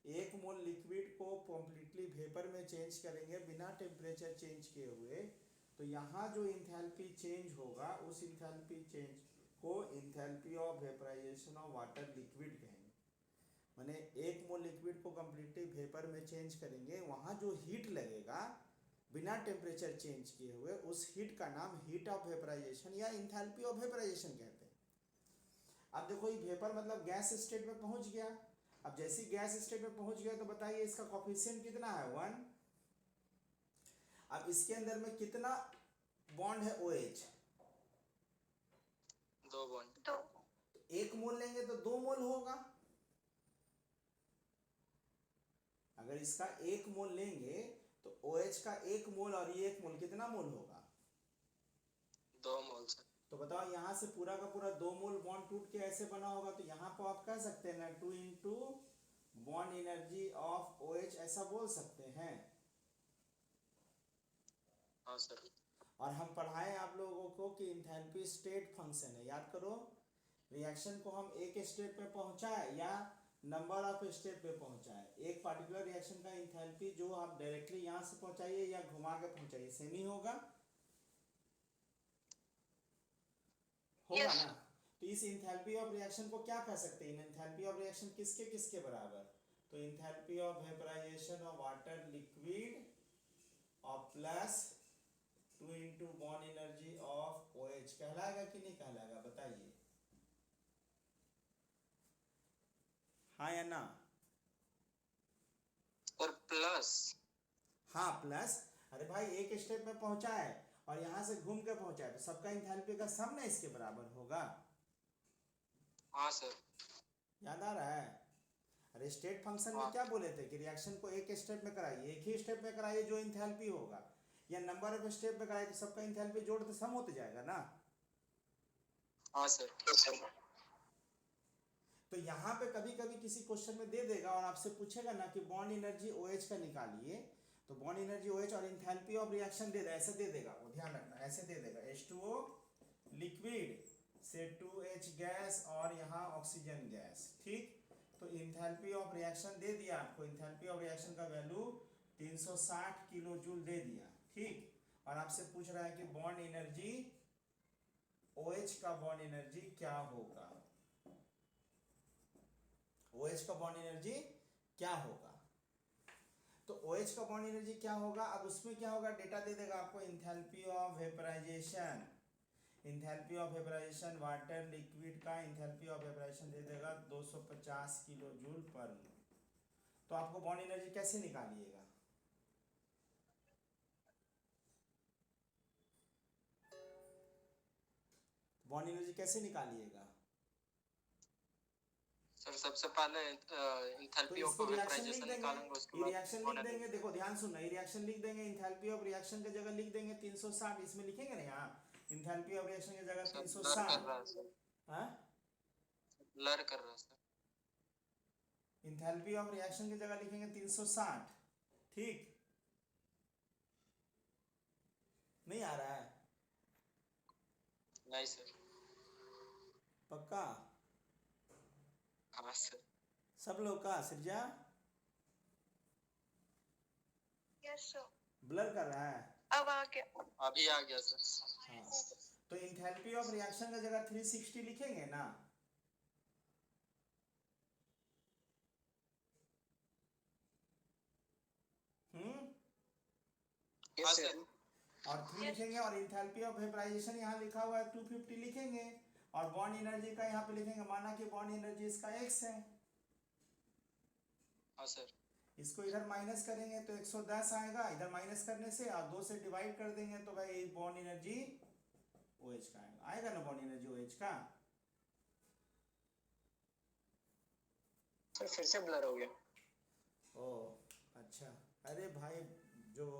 1 मोल लिक्विड को कम्प्लीटली वेपर में चेंज करेंगे बिना टेम्परेचर चेंज किए हुए। तो यहाँ जो इंथैल्पी चेंज होगा उस इंथैल्पी चेंज को enthalpy of vaporisation of water liquid कहेंगे। माने 1 मोल लिक्विड को कम्प्लीटली वेपर में चेंज करेंगे, वहाँ जो हीट लगेगा बिना टेम्परेचर चेंज किए हुए, उस हीट का नाम हीट ऑफ वेपराइजेशन या इंथैल्पी ऑफ वेपराइजेशन कहते हैं। अब देखो ये वेपर मतलब गैस स्टेट में पहुंच गया। अब जैसे गैस स्टेट में पहुंच गया तो बताइए इसका कोफिशिएंट कितना है? 1। अब इसके अंदर में कितना बॉन्ड है? OH 2 bond. तो 1 मोल लेंगे तो 2 मोल होगा। अगर इसका 1 मोल लेंगे तो OH का 1 मोल और ये 1 मोल कितना मोल होगा? 2 मोल सर। तो बताओ यहाँ से पूरा का पूरा 2 मोल बॉन्ड टूट के ऐसे बना होगा, तो यहाँ पर आप कह सकते हैं ना 2 into bond energy of OH, ऐसा बोल सकते हैं। हाँ सर। और हम पढ़ाएं आप लोगों को कि इंथैल्पी स्टेट फंक्शन है। याद करो, रिएक्शन को हम एक स्टेट पे पहुंचाए या नंबर ऑफ स्टेप पे पहुंचाए, एक पार्टिकुलर रिएक्शन का इंथैल्पी जो आप डायरेक्टली यहाँ से पहुंचाइए या घुमा के पहुंचाइए, सेम ही होगा Yes. ना। तो इस इंथैल्पी ऑफ रिएक्शन को क्या कह सकते हैं? इंथैल्पी ऑफ रिएक्शन किसके किसके बराबर? तो enthalpy of vaporisation of water liquid और plus 2 into bond energy of OH कहलाएगा कि नहीं कहलाएगा? बताइए हाँ या ना। और प्लस। हाँ प्लस, अरे भाई एक स्टेप में पहुंचा है और यहाँ से घूम के पहुंचा है, तो सबका इंथैल्पी का सम ना इसके बराबर होगा। हाँ सर। याद आ रहा है? अरे स्टेट फंक्शन में क्या बोले थे कि रिएक्शन को एक स्टेप में कराइए, एक ही स्टेप में कराइए जो इंथैल्पी होगा, या नंबर ऑफ स्टेप में कराइए तो सबका इंथैल्पी जोड़ तो सम होते जाएगा ना। हाँ सर। तो यहाँ पे कभी कभी किसी क्वेश्चन में दे देगा और आपसे पूछेगा ना कि बॉन्ड एनर्जी OH का निकालिए, तो बॉन्ड एनर्जी OH और इंथैल्पी ऑफ रिएक्शन दे दे, ऐसे दे देगा वो, ध्यान रखना, ऐसे दे देगा H2O लिक्विड से 2H गैस और यहाँ ऑक्सीजन गैस, ठीक। तो इंथैल्पी ऑफ रिएक्शन दे दिया आपको, इंथैल्पी ऑफ रिएक्शन का वैल्यू 360 किलो जूल दे दिया, ठीक। और आपसे पूछ रहा है कि बॉन्ड एनर्जी OH का बॉन्ड एनर्जी क्या होगा, OH का बॉन्ड एनर्जी क्या होगा। तो OH का बॉन्ड एनर्जी क्या होगा, अब उसमें क्या होगा, डेटा दे देगा आपको, enthalpy of vaporisation, enthalpy of vaporisation water liquid का इंथैल्पी ऑफ वेपराइजेशन दे देगा 250 किलो जूल पर मोल। तो आपको बॉन्ड एनर्जी कैसे निकालिएगा? बॉन्ड एनर्जी कैसे निकालिएगा? सर सबसे पहले तो इंथैल्पी ऑफ इसको रिएक्शन लिख वेपराइजेशन देंगे, निकालेंगे, उसके ये बाद रिएक्शन लिख देंगे, देखो ध्यान सुनना, ये रिएक्शन लिख देंगे, इंथैल्पी ऑफ रिएक्शन की जगह लिख देंगे 360, इसमें लिखेंगे ना यहाँ इंथैल्पी ऑफ रिएक्शन की जगह सर ब्लर कर 360। रहा है सर, हाँ, ब्लर कर रहा है सर। इंथैल्पी ऑफ रिएक्शन की जगह लिखेंगे 360। ठीक, नहीं आ रहा है? नहीं सर। पक्का? हाँ सर। सब लोग का? सृजा यस सर, ब्लर कर रहा है? अब आ गया। अभी आ गया सर। हाँ, तो इंथैल्पी ऑफ रिएक्शन की जगह 360 लिखेंगे ना? हाँ सर। और 3 लिखेंगे, और इंथैल्पी ऑफ वेपराइजेशन यहाँ लिखा हुआ है 250 लिखेंगे, और बॉन्ड एनर्जी का यहाँ पे लिखेंगे, माना कि बॉन्ड एनर्जी इसका x है, हाँ सर। इसको इधर माइनस करेंगे तो 110 आएगा, इधर माइनस करने से, और 2 से डिवाइड कर देंगे तो भाई बॉन्ड एनर्जी OH का आएगा ना, बॉन्ड एनर्जी OH का। सर फिर से ब्लर हो गया। ओ अच्छा, अरे भाई जो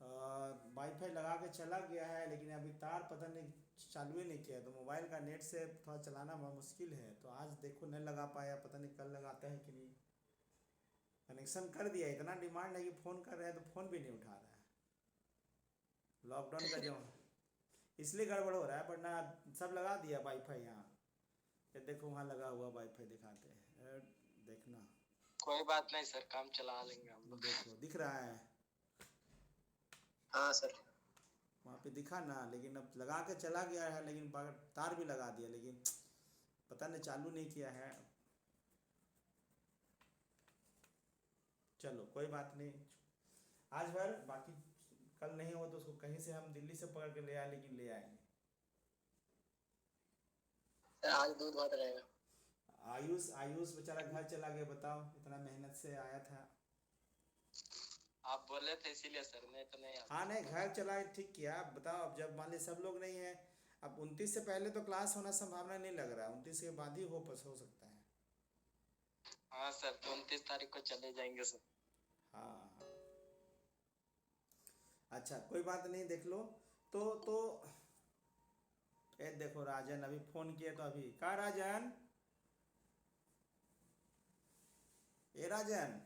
वाईफाई लगा के चला गया है, लेकिन अभी तार पता नहीं चालू ही नहीं किया, तो मोबाइल का नेट से थोड़ा चलाना बहुत मुश्किल है, तो आज देखो नहीं लगा पाया, पता नहीं कल लगाता है कि नहीं। कनेक्शन कर दिया, इतना डिमांड है कि फ़ोन कर रहे हैं तो फ़ोन भी नहीं उठा रहा है, लॉकडाउन का जो इसलिए गड़बड़ हो रहा है, वरना सब लगा दिया वाईफाई यहाँ। ये देखो वहाँ लगा हुआ वाईफाई दिखाते हैं, देखना। कोई बात नहीं सर, काम चला लेंगे हम लोग। देखो दिख रहा है? हाँ सर। वहाँ पे दिखा ना, लेकिन अब लगा के चला गया है, लेकिन तार भी लगा दिया, लेकिन पता नहीं चालू नहीं किया है। चलो कोई बात नहीं, आज भर, बाकी कल नहीं हो तो उसको कहीं से हम दिल्ली से पकड़ के ले आए, लेकिन ले आएंगे। आज दूध भात रहेगा। आयुष बेचारा घर चला गया, बताओ, इतना मेहनत से आया था। आप बोले थे इसीलिए सर, नहीं तो नहीं आता। हाँ नहीं, घर चला, ठीक किया। अब बताओ, अब जब मान ली सब लोग नहीं है, अब 29 से पहले तो क्लास होना संभावना नहीं लग रहा है, 29 के बाद ही हो सकता है। हाँ सर, तो 29 तारीख को चले जाएंगे सर। हाँ अच्छा, कोई बात नहीं, देख लो। तो ये देखो राजन अभी फोन किए, तो अभी कहा राजन, ए राजन,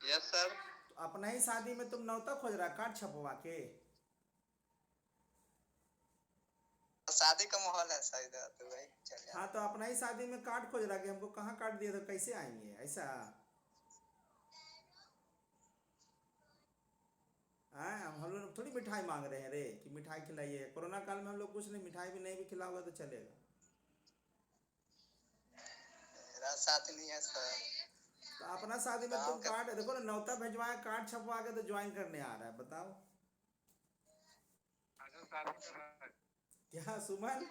यस सर। तो अपना ही शादी में तुम नौता खोज रहा, कार्ड छपवा के? शादी का माहौल है शायद, तो भाई चल हाँ, तो अपना ही शादी में कार्ड खोज रहा कि हमको कहाँ कार्ड दिए, तो कैसे आएंगे ऐसा? हम लोग थोड़ी मिठाई मांग रहे हैं रे कि मिठाई खिलाइए, कोरोना काल में हम लोग कुछ नहीं, मिठाई भी नहीं भी खिलाओगे तो चलेगा। मेरा साथ नहीं है सर। तो अपना शादी में तुम कार्ड देखो ना, नौता भिजवाया, कार्ड छपवा के तो ज्वाइन करने आ रहा है, बताओ क्या सुमन?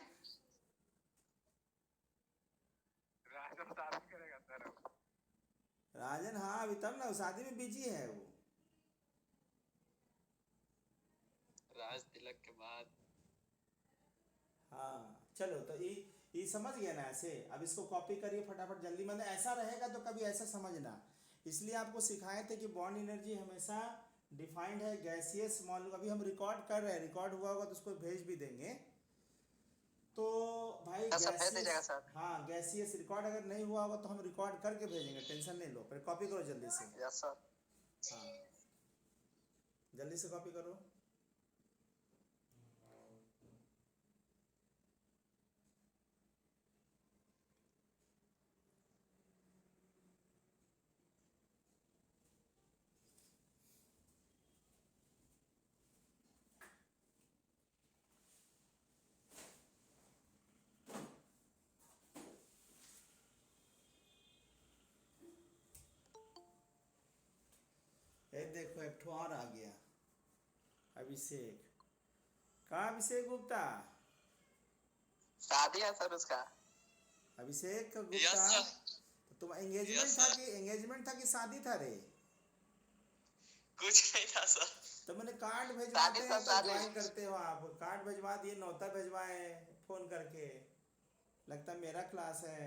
राजन, हाँ अभी तब ना शादी में बिजी है वो। राज तिलक के बाद। हाँ चलो, तो ये समझ गया ना ऐसे। अब इसको कॉपी करिए फटाफट जल्दी, मतलब ऐसा रहेगा तो कभी ऐसा समझना, इसलिए आपको सिखाए थे कि बॉन्ड एनर्जी हमेशा डिफाइंड है गैसियस मॉलिक्यूल। अभी हम रिकॉर्ड कर रहे हैं, रिकॉर्ड हुआ होगा तो उसको भेज भी देंगे। तो भाई गैसियस, हाँ गैसियस रिकॉर्ड अगर नहीं हुआ होगा तो हम रिकॉर्ड करके भेजेंगे, टेंशन नहीं लो, फिर कॉपी करो जल्दी से। Yes sir. हाँ जल्दी से कॉपी करो। ये देखो एक ठो और आ गया, अभिषेक। कहाँ अभिषेक गुप्ता? शादी है सर उसका। अभिषेक गुप्ता, तो तुम एंगेजमेंट था कि शादी था रे? कुछ नहीं था सर। तो मैंने कार्ड भेजवाते हैं तो ज्वाइन करते हो आप, कार्ड भेजवा दिए, नौता भेजवाए फोन करके। लगता है मेरा क्लास है।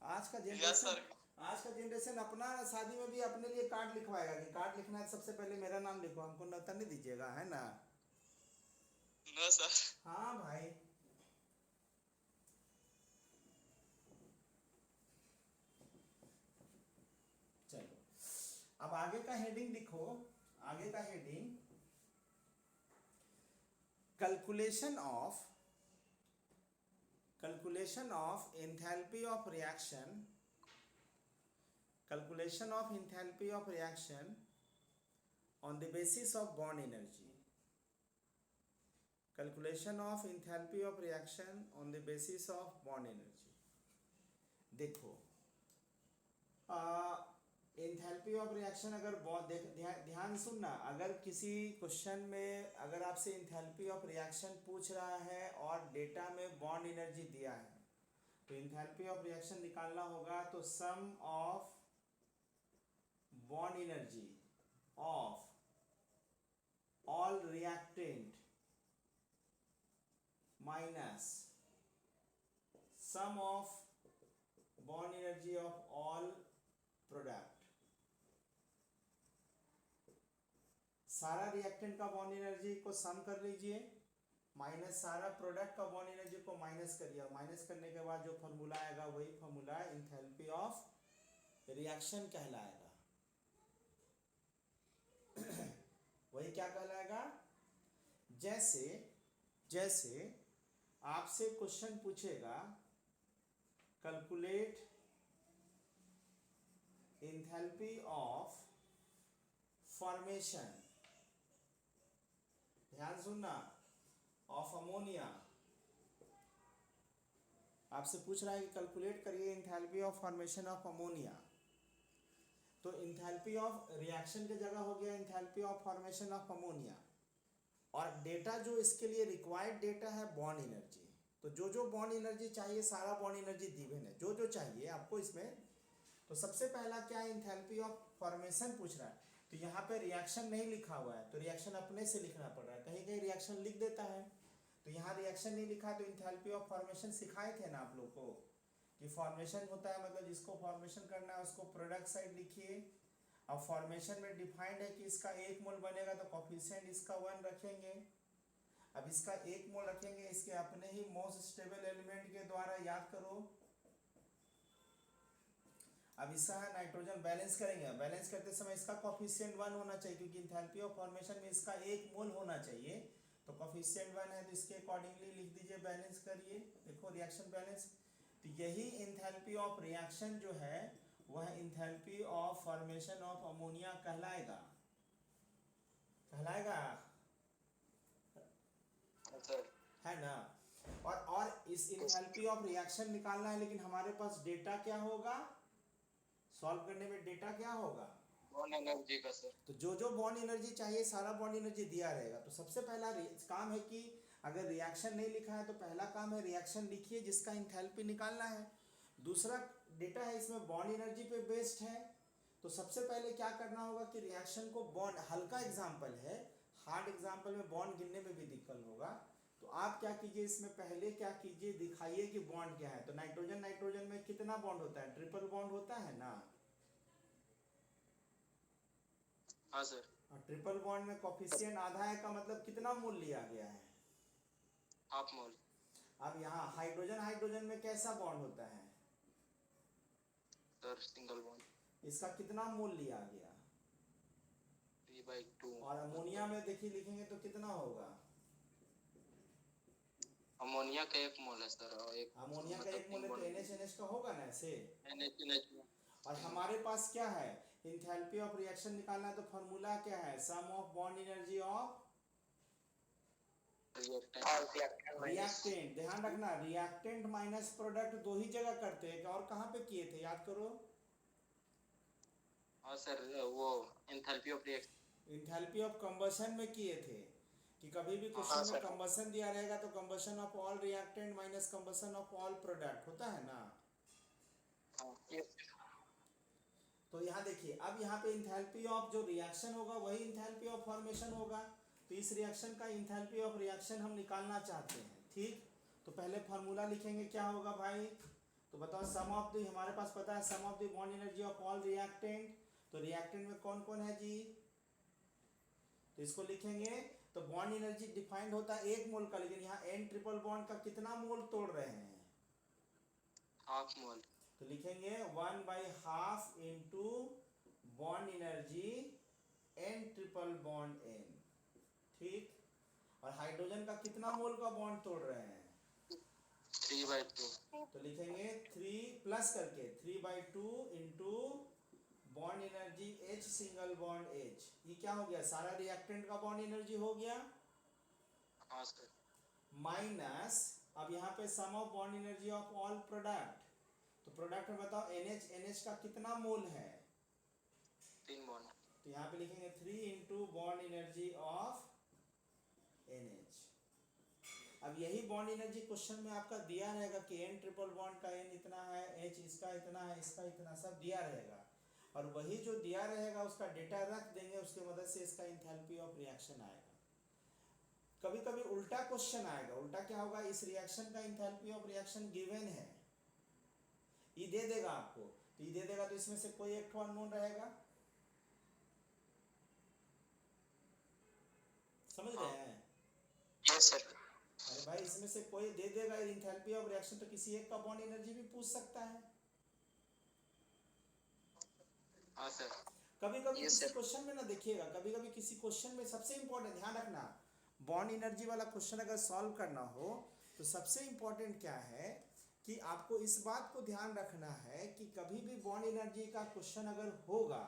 आज का यस जनरेशन सर। आज का जनरेशन अपना शादी में भी अपने लिए कार्ड लिखवाएगा कि कार्ड लिखना है तो सबसे पहले मेरा नाम लिखो, हमको न्योता नहीं दीजिएगा, है ना। No sir. हाँ भाई। चलो अब आगे का हेडिंग लिखो। आगे का heading calculation of enthalpy of reaction, calculation of enthalpy of reaction on the basis of bond energy, calculation of enthalpy of reaction on the basis of bond energy। देखो एंथैल्पी ऑफ रिएक्शन अगर ध्यान सुनना, अगर किसी question में अगर आपसे enthalpy of reaction पूछ रहा है और डेटा में बॉन्ड एनर्जी दिया है तो एंथैल्पी ऑफ रिएक्शन निकालना होगा तो सम of bond energy of all reactant minus sum of bond energy of all product। सारा रिएक्टेंट का बॉन्ड एनर्जी को सम कर लीजिए माइनस सारा प्रोडक्ट का बॉन्ड एनर्जी को माइनस करिए, माइनस करने के बाद जो फॉर्मूला आएगा वही फॉर्मूला एंथैल्पी ऑफ रिएक्शन कहलाएगा। वही क्या कहलाएगा, जैसे आपसे क्वेश्चन पूछेगा कैलकुलेट एंथैल्पी ऑफ फॉर्मेशन, ध्यान सुनना, ऑफ अमोनिया। आपसे पूछ रहा है कि कैलकुलेट करिए enthalpy of formation of ammonia, तो एंथैल्पी ऑफ रिएक्शन की जगह हो गया enthalpy of formation of ammonia, और डेटा जो इसके लिए रिक्वायर्ड डेटा है बॉन्ड एनर्जी। तो जो बॉन्ड एनर्जी चाहिए सारा बॉन्ड एनर्जी गिवन है, जो चाहिए आपको इसमें। तो सबसे पहला क्या है, एंथैल्पी ऑफ फॉर्मेशन पूछ रहा है, तो यहाँ पे रिएक्शन नहीं लिखा हुआ है तो रिएक्शन अपने से लिखना पड़ रहा है, कहीं कहीं रिएक्शन लिख देता है, तो यहाँ रिएक्शन नहीं लिखा तो एंथैल्पी ऑफ फॉर्मेशन सिखाए थे ना आप लोग को कि फॉर्मेशन होता है मतलब जिसको फॉर्मेशन करना है उसको प्रोडक्ट साइड लिखिए। अब फॉर्मेशन में डिफाइंड है कि इसका 1 मोल बनेगा तो कोफिशिएंट इसका 1 रखेंगे। अब इसका 1 मोल रखेंगे, इसके अपने ही मोस्ट स्टेबल एलिमेंट के द्वारा याद करो। अब इसका है नाइट्रोजन, बैलेंस करेंगे, बैलेंस करते समय इसका कोफिशिएंट 1 होना चाहिए क्योंकि एंथैल्पी ऑफ फॉर्मेशन में इसका 1 मोल होना चाहिए, तो कोफिशिएंट 1 है तो इसके अकॉर्डिंगली लिख दीजिए, बैलेंस करिए। देखो रिएक्शन बैलेंस, तो यही एंथैल्पी ऑफ रिएक्शन जो है वह enthalpy of formation of ammonia कहलाएगा है ना। और इस एंथैल्पी ऑफ रिएक्शन निकालना है, लेकिन हमारे पास डेटा क्या होगा, सॉल्व करने में डेटा क्या होगा, बॉन्ड एनर्जी का सर। तो जो बॉन्ड एनर्जी चाहिए सारा बॉन्ड एनर्जी दिया रहेगा। तो सबसे पहला काम है कि अगर रिएक्शन नहीं लिखा है तो पहला काम है रिएक्शन लिखिए जिसका एंथैल्पी निकालना है। दूसरा डेटा है इसमें बॉन्ड एनर्जी पे बेस्ड है, तो सबसे पहले क्या करना होगा कि रिएक्शन को बॉन्ड, हल्का एग्जांपल है, हार्ड एग्जांपल में बॉन्ड गिनने में भी दिक्कत होगा, तो आप क्या कीजिए इसमें पहले क्या कीजिए, दिखाइए कि बॉन्ड क्या है। तो नाइट्रोजन में कितना बॉन्ड होता है, ट्रिपल बॉन्ड होता है ना। हाँ सर। और ट्रिपल बॉन्ड में कोफिशिएंट आधा है का मतलब कितना मोल लिया गया है, हाफ मोल। अब यहाँ हाइड्रोजन में कैसा बॉन्ड होता है सर, सिंगल बॉन्ड। इसका कितना मोल लिया गया, 3/2। और अमोनिया में देखिए लिखेंगे तो कितना होगा, अमोनिया का 1 मोल है सर, और एक अमोनिया का 1 मोल है तो NH का होगा ना ऐसे। NH। और हमारे पास क्या है, एंथैल्पी ऑफ रिएक्शन निकालना है तो फॉर्मूला क्या है, sum of bond energy of reactant. ध्यान रखना रिएक्टेंट माइनस प्रोडक्ट दो ही जगह करते हैं, और कहाँ पे किए थे याद करो। हाँ सर, वो enthalpy of reaction, enthalpy of combustion में किए थे कि कभी भी क्वेश्चन में कंबशन दिया रहेगा तो combustion of all reactant minus combustion of all product होता है ना। तो यहाँ देखिए अब यहाँ पे एंथैल्पी ऑफ जो रिएक्शन होगा वही एंथैल्पी ऑफ फॉर्मेशन होगा, तो इस रिएक्शन का एंथैल्पी ऑफ रिएक्शन हम निकालना चाहते हैं, ठीक। तो पहले फार्मूला लिखेंगे, क्या होगा भाई? तो बताओ, सम ऑफ द, हमारे पास पता है sum of the bond energy of all reactant. तो रिएक्टेंट में कौन कौन है जी? तो इसको लिखेंगे। तो बॉन्ड एनर्जी डिफाइंड होता है 1 मोल का, लेकिन यहाँ एन ट्रिपल बॉन्ड का कितना मोल तोड़ रहे हैं? Half mole. तो लिखेंगे 1/2 into bond energy N triple bond N. ठीक। और हाइड्रोजन का कितना मोल का बॉन्ड तोड़ रहे हैं? 3/2। तो लिखेंगे 3 प्लस करके 3/2 into bond energy H single bond H। ये क्या हो गया? सारा रिएक्टेंट का बॉन्ड एनर्जी हो गया। हाँ सर। माइनस, अब यहाँ पे sum of bond energy of all product. तो प्रोडक्ट में बताओ NH का कितना मोल है? 3 मोल। तो यहाँ पे लिखेंगे 3 into bond energy of NH। अब यही बॉन्ड एनर्जी क्वेश्चन में आपका दिया रहेगा कि N ट्रिपल बॉन्ड का N इतना है, H इसका इतना है, इसका इतना, सब दिया रहेगा। और वही जो दिया रहेगा उसका डेटा रख देंगे, उसके मदद से इसका इंथैल्पी ऑफ रिएक्शन आएगा। कभी कभी उल्टा क्वेश्चन आएगा। उल्टा क्या होगा? इस रिएक्शन का इंथैल्पी ऑफ रिएक्शन गिवन है, ये दे देगा आपको। तो ये दे देगा तो इसमें से कोई एक ठो अननोन रहेगा। समझ रहे हैं? Yes sir. अरे भाई, इसमें से कोई दे देगा इंथैल्पी ऑफ रिएक्शन, तो किसी एक का बॉन्ड एनर्जी भी पूछ सकता है। हाँ सर। कभी कभी Yes, किसी sir. क्वेश्चन में ना देखिएगा, कभी कभी किसी क्वेश्चन में, सबसे इंपॉर्टेंट ध्यान रखना, बॉन्ड एनर्जी वाला क्वेश्चन अगर सॉल्व करना हो तो सबसे इंपॉर्टेंट क्या है कि आपको इस बात को ध्यान रखना है कि कभी भी बॉन्ड एनर्जी का क्वेश्चन अगर होगा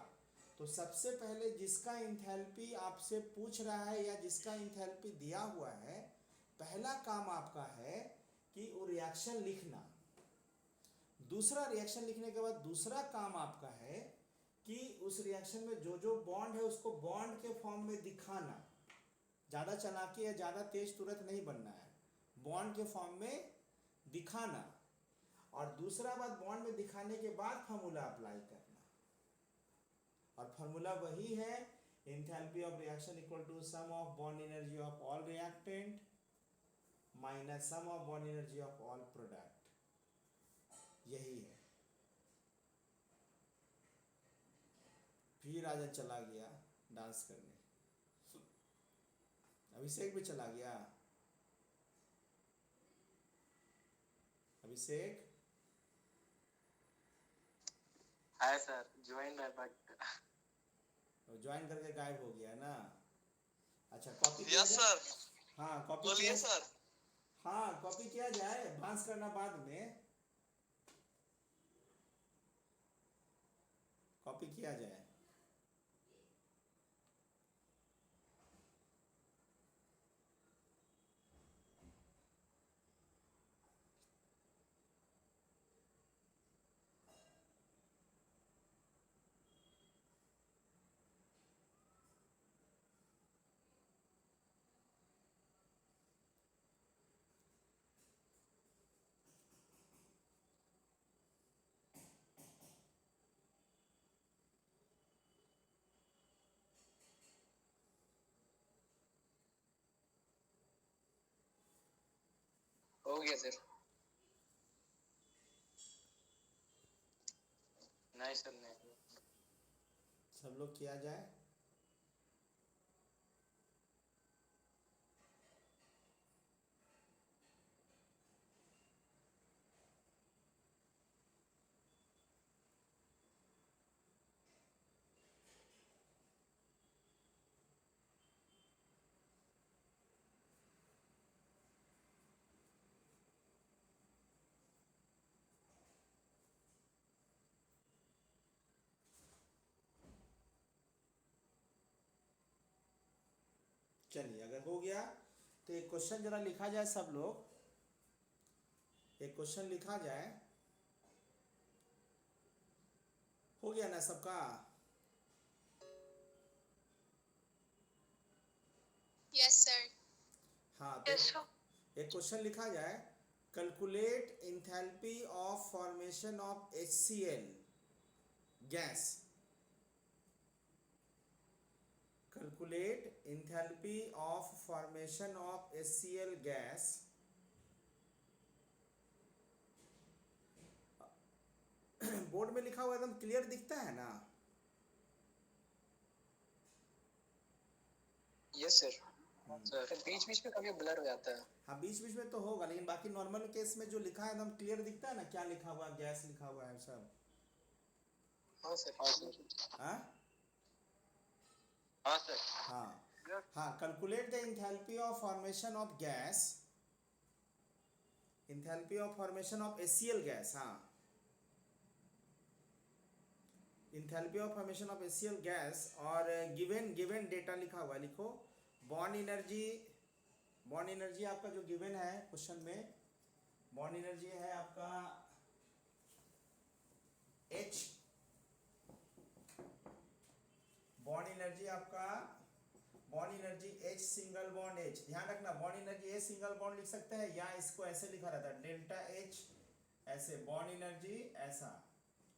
तो सबसे पहले जिसका इंथैल्पी आपसे पूछ रहा है या जिसका इंथैल्पी दिया हुआ है, पहला काम आपका है कि वो रिएक्शन लिखना। दूसरा, रिएक्शन लिखने के बाद दूसरा काम आपका है कि उस रिएक्शन में जो जो बॉन्ड है उसको बॉन्ड के फॉर्म में दिखाना। ज़्यादा चालाकी या ज़्यादा तेज तुरंत नहीं बनना है, बॉन्ड के फॉर्म में दिखाना। और दूसरा बात, बॉन्ड में दिखाने के बाद फार्मूला अप्लाई करना। और फार्मूला वही है, enthalpy of reaction equal to sum of bond energy of all reactant minus sum of bond energy of all product. यही है। फिर राजा चला गया डांस करने, अभिषेक भी चला गया। अभिषेक है सर, ज्वाइन है बट ज्वाइन करके गायब हो गया ना। अच्छा, कॉपी किया यस जाए? सर। हाँ कॉपी बोलिए किया। सर। हाँ कॉपी किया जाए, डांस करना बाद में, कॉपी किया जाए। हो गया सर। नहीं सर, नहीं। सब लोग किया जाए। चलिए, अगर हो गया तो एक क्वेश्चन जरा लिखा जाए सब लोग, एक क्वेश्चन लिखा जाए। हो गया ना सबका? Yes sir. हाँ तो यस सर। एक क्वेश्चन लिखा जाए, calculate enthalpy of formation of HCl gas. Calculate enthalpy of formation of HCl gas board में लिखा हुआ एकदम क्लियर दिखता है ना? Yes sir. सर बीच बीच में कभी ब्लर हो जाता है। हाँ, बीच बीच में तो होगा, लेकिन बाकी नॉर्मल केस में जो लिखा है एकदम क्लियर दिखता है ना, क्या लिखा हुआ है, गैस लिखा हुआ है सब। हाँ सर। हाँ हाँ सर। हाँ हाँ, calculate the enthalpy of formation of gas, enthalpy of formation of HCl gas. हाँ, enthalpy of formation of HCl gas, और गिवन डेटा लिखा हुआ है, लिखो बॉन्ड एनर्जी आपका जो गिवन है क्वेश्चन में, बॉन्ड एनर्जी है आपका H, बॉन्ड एनर्जी आपका, bond energy H single bond H, ध्यान रखना bond energy H single bond लिख सकते हैं, या इसको ऐसे लिखा रहता है डेल्टा H, ऐसे बॉन्ड एनर्जी ऐसा,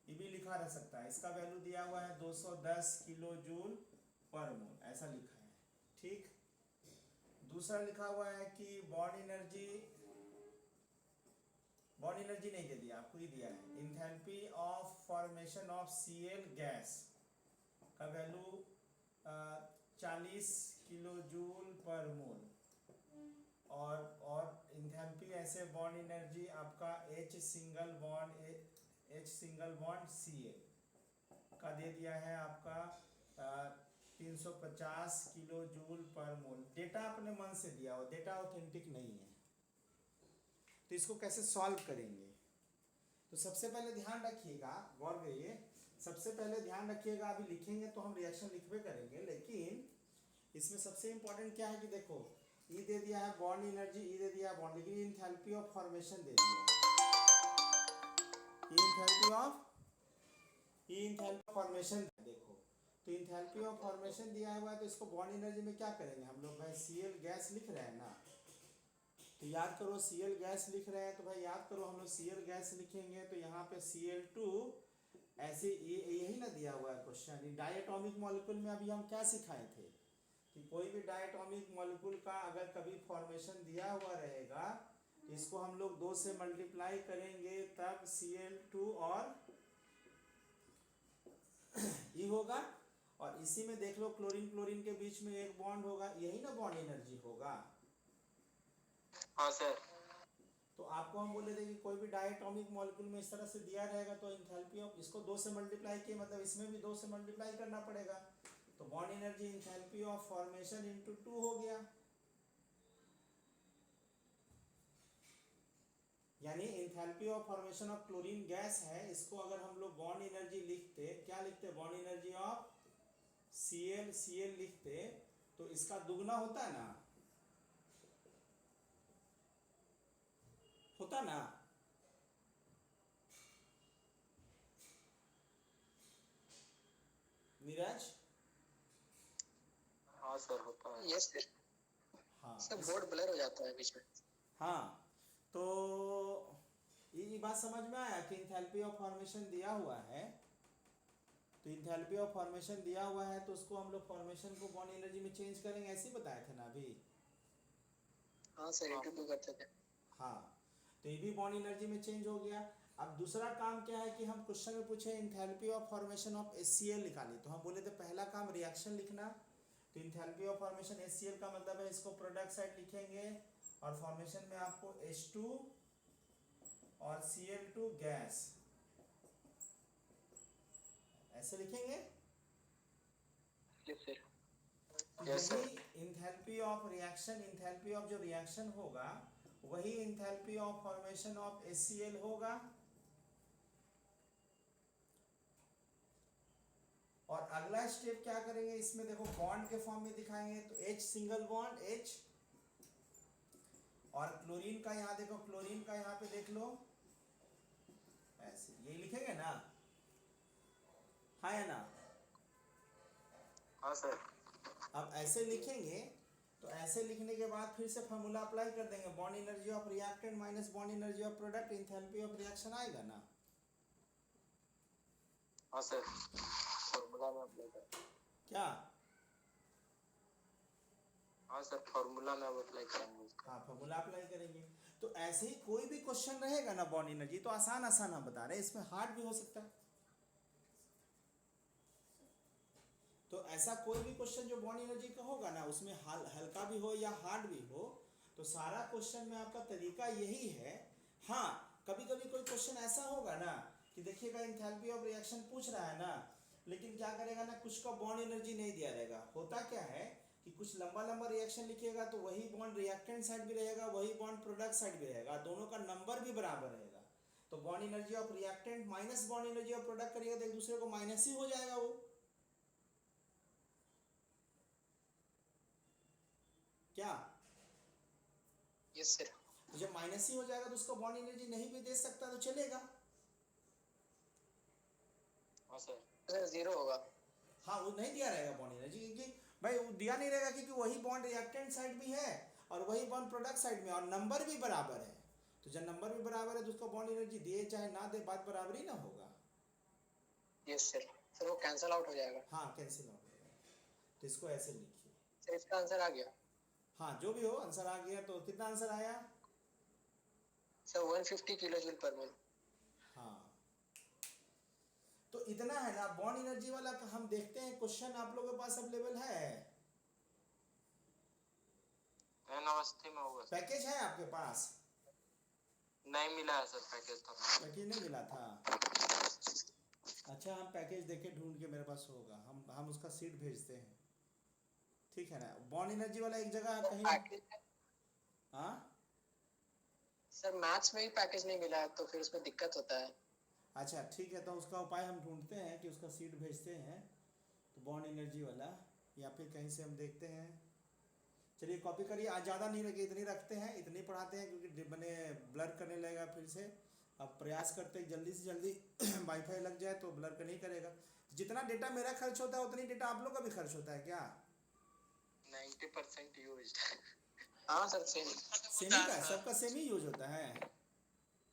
ये भी लिखा रह सकता है। इसका वैल्यू दिया हुआ है 210 किलो जूल पर मोल, ऐसा लिखा है, ठीक। दूसरा लिखा हुआ है कि बॉन्ड एनर्जी नहीं दे दिया आपको, ही दिया है enthalpy of formation of Cl gas का वैल्यू 40 किलो जूल पर मोल, और इंथैल्पी ऐसे बॉन्ड एनर्जी आपका H सिंगल बॉन्ड Cl का दे दिया है आपका 350 किलो जूल पर मोल। डेटा अपने मन से दिया हो, डेटा ऑथेंटिक नहीं है, तो इसको कैसे सॉल्व करेंगे? तो सबसे पहले ध्यान रखिएगा, गौर करिए, सबसे पहले ध्यान रखिएगा, अभी लिखेंगे तो हम रिएक्शन लिखबे करेंगे, लेकिन इसमें सबसे इंपॉर्टेंट क्या है कि देखो ई दे दिया है बॉन्ड एनर्जी, ई दे दिया है बॉन्ड, लेकिन इंथैल्पी ऑफ फॉर्मेशन दे दिया है, इंथैल्पी ऑफ फॉर्मेशन देखो, तो इंथैल्पी ऑफ फॉर्मेशन दिया हुआ है, तो इसको बॉन्ड एनर्जी में क्या करेंगे हम लोग? भाई Cl गैस लिख रहे हैं ना, तो याद करो Cl गैस लिख रहे हैं, तो भाई याद करो हम लोग Cl गैस लिखेंगे तो यहाँ पे Cl2 ऐसे, यही ना दिया हुआ है क्वेश्चन। डायटोमिक मॉलिक्यूल में अभी हम क्या सिखाए थे कि कोई भी डायटोमिक मॉलिक्यूल का अगर कभी फॉर्मेशन दिया हुआ रहेगा तो इसको हम लोग 2 से मल्टीप्लाई करेंगे, तब Cl2 और ये होगा, और इसी में देख लो क्लोरीन के बीच में एक बॉन्ड होगा, यही ना बॉन्ड एनर्जी होगा। हाँ सर। तो आपको हम बोले थे कि कोई भी डायटोमिक मॉलिक्यूल में इस तरह से दिया रहेगा तो इंथैल्पी ऑफ, इसको 2 से मल्टीप्लाई किए मतलब इसमें भी 2 से मल्टीप्लाई करना पड़ेगा, तो bond energy enthalpy of formation into 2 हो गया, यानी enthalpy of formation of chlorine gas है, इसको अगर हम लोग बॉन्ड एनर्जी लिखते, क्या लिखते? बॉन्ड एनर्जी ऑफ Cl लिखते तो इसका दुगना होता ना, नीरज? हाँ सर, होता है। Yes sir. हाँ सब बोर्ड ब्लर हो जाता है बीच में। हाँ, तो ये बात समझ में आया कि इंथैल्पी ऑफ फॉर्मेशन दिया हुआ है, तो इंथैल्पी ऑफ फॉर्मेशन दिया हुआ है तो उसको हम लोग फॉर्मेशन को बॉन्ड एनर्जी में चेंज करेंगे, ऐसे ही बताए थे ना अभी। हाँ सर, इंटू 2 करते थे। हाँ, तो ये भी बॉन्ड एनर्जी में चेंज हो गया। अब दूसरा काम क्या है कि हम क्वेश्चन में पूछे enthalpy of formation of HCl निकाली, तो हम बोले थे पहला काम रिएक्शन लिखना, तो इंथैल्पी ऑफ फॉर्मेशन HCl का मतलब है इसको प्रोडक्ट साइड लिखेंगे, और फॉर्मेशन में आपको H2 और Cl2 गैस ऐसे लिखेंगे। Yes sir. Yes, sir. Enthalpy of reaction, enthalpy of जो रिएक्शन होगा वही enthalpy of formation of HCl होगा, और अगला स्टेप क्या करेंगे इसमें देखो बॉन्ड के फॉर्म में दिखाएंगे, तो H सिंगल बॉन्ड H, और क्लोरीन का यहाँ देखो, क्लोरीन का यहाँ पे देख लो ऐसे, ये लिखेंगे ना, हाँ या ना? हाँ सर। अब ऐसे लिखेंगे, तो ऐसे लिखने के बाद फिर से फार्मूला अप्लाई कर देंगे, bond energy of reactant minus bond energy of product, enthalpy of reaction आएगा ना? हाँ सर, फॉर्मूला में अप्लाई कर। क्या? हाँ सर, फॉर्मूला में अप्लाई करेंगे। हाँ, फार्मूला अप्लाई करेंगे। तो ऐसे ही कोई भी क्वेश्चन रहेगा ना बॉन्ड एनर्जी, तो आसान हम बता रहे हैं, इसमें हार्ड भी हो सकता है। ऐसा कोई भी क्वेश्चन जो बॉन्ड एनर्जी का होगा ना, उसमें हल्का भी हो या हार्ड भी हो, तो सारा क्वेश्चन में आपका तरीका यही है। हाँ, कभी कभी कोई क्वेश्चन ऐसा होगा ना कि देखिएगा एंथैल्पी ऑफ रिएक्शन पूछ रहा है ना, लेकिन क्या करेगा ना, कुछ का बॉन्ड एनर्जी नहीं दिया रहेगा। होता क्या है कि कुछ लंबा लंबा रिएक्शन लिखिएगा तो वही बॉन्ड रिएक्टेंट साइड भी रहेगा, वही बॉन्ड प्रोडक्ट साइड भी रहेगा, दोनों का नंबर भी बराबर रहेगा। तो bond energy of reactant minus bond energy of product करिएगा तो एक दूसरे को माइनस ही हो जाएगा वो। क्या यस सर। तो जब माइनस ही हो जाएगा तो उसको बॉन्ड एनर्जी नहीं भी दे सकता तो चलेगा। हाँ सर। सर जीरो होगा। हाँ, वो नहीं दिया रहेगा बॉन्ड एनर्जी, क्योंकि भाई वो दिया नहीं रहेगा, क्योंकि वही बॉन्ड रिएक्टेंट साइड भी है और वही बॉन्ड प्रोडक्ट साइड में, और नंबर भी बराबर है। तो जब नंबर भी बराबर है तो उसको बॉन्ड एनर्जी दे चाहे ना दे, बात बराबर ही ना होगा। Yes sir. सर वो कैंसिल आउट हो जाएगा। हाँ, कैंसिल आउट हो जाएगा। तो इसको ऐसे लिखिए। सर इसका आंसर आ गया। हाँ, जो भी हो आंसर आ गया। तो कितना आंसर आया? सर 150 किलो जूल पर मोल। हाँ, तो इतना है ना बॉन्ड एनर्जी वाला का। हम देखते हैं क्वेश्चन आप लोगों के पास अवेलेबल है, एन अवस्थी में होगा सर। पैकेज है आपके पास? नहीं मिला है सर पैकेज तो। पैकेज नहीं मिला था? अच्छा, हम पैकेज देखे ढूंढ के, मेरे पास होगा, हम उसका सीट भेजते हैं, ठीक है ना। बॉन्ड एनर्जी वाला एक जगह कहीं। पैकेज। हाँ सर मैथ्स में ही पैकेज नहीं मिला है तो फिर उसमें दिक्कत होता है। अच्छा, ठीक है, तो उसका उपाय हम ढूंढते हैं कि उसका सीट भेजते हैं, तो बॉन्ड एनर्जी वाला, या फिर कहीं से हम देखते हैं। चलिए कॉपी करिए, आज ज़्यादा नहीं रखे, इतनी रखते हैं, इतनी पढ़ाते हैं, क्योंकि मैंने ब्लर करने लगेगा फिर से। अब प्रयास करते हैं जल्दी से जल्दी वाईफाई लग जाए तो ब्लर का नहीं करेगा। जितना डेटा मेरा खर्च होता है उतनी डेटा आप लोग का भी खर्च होता है क्या? 90% यूज्ड। हाँ सर सेम। सेमी का, सबका सेमी यूज होता है।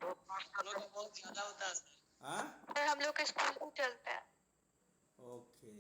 बहुत ज्यादा होता है सर। हाँ, सर हम लोग का स्कूल चलता है। ओके।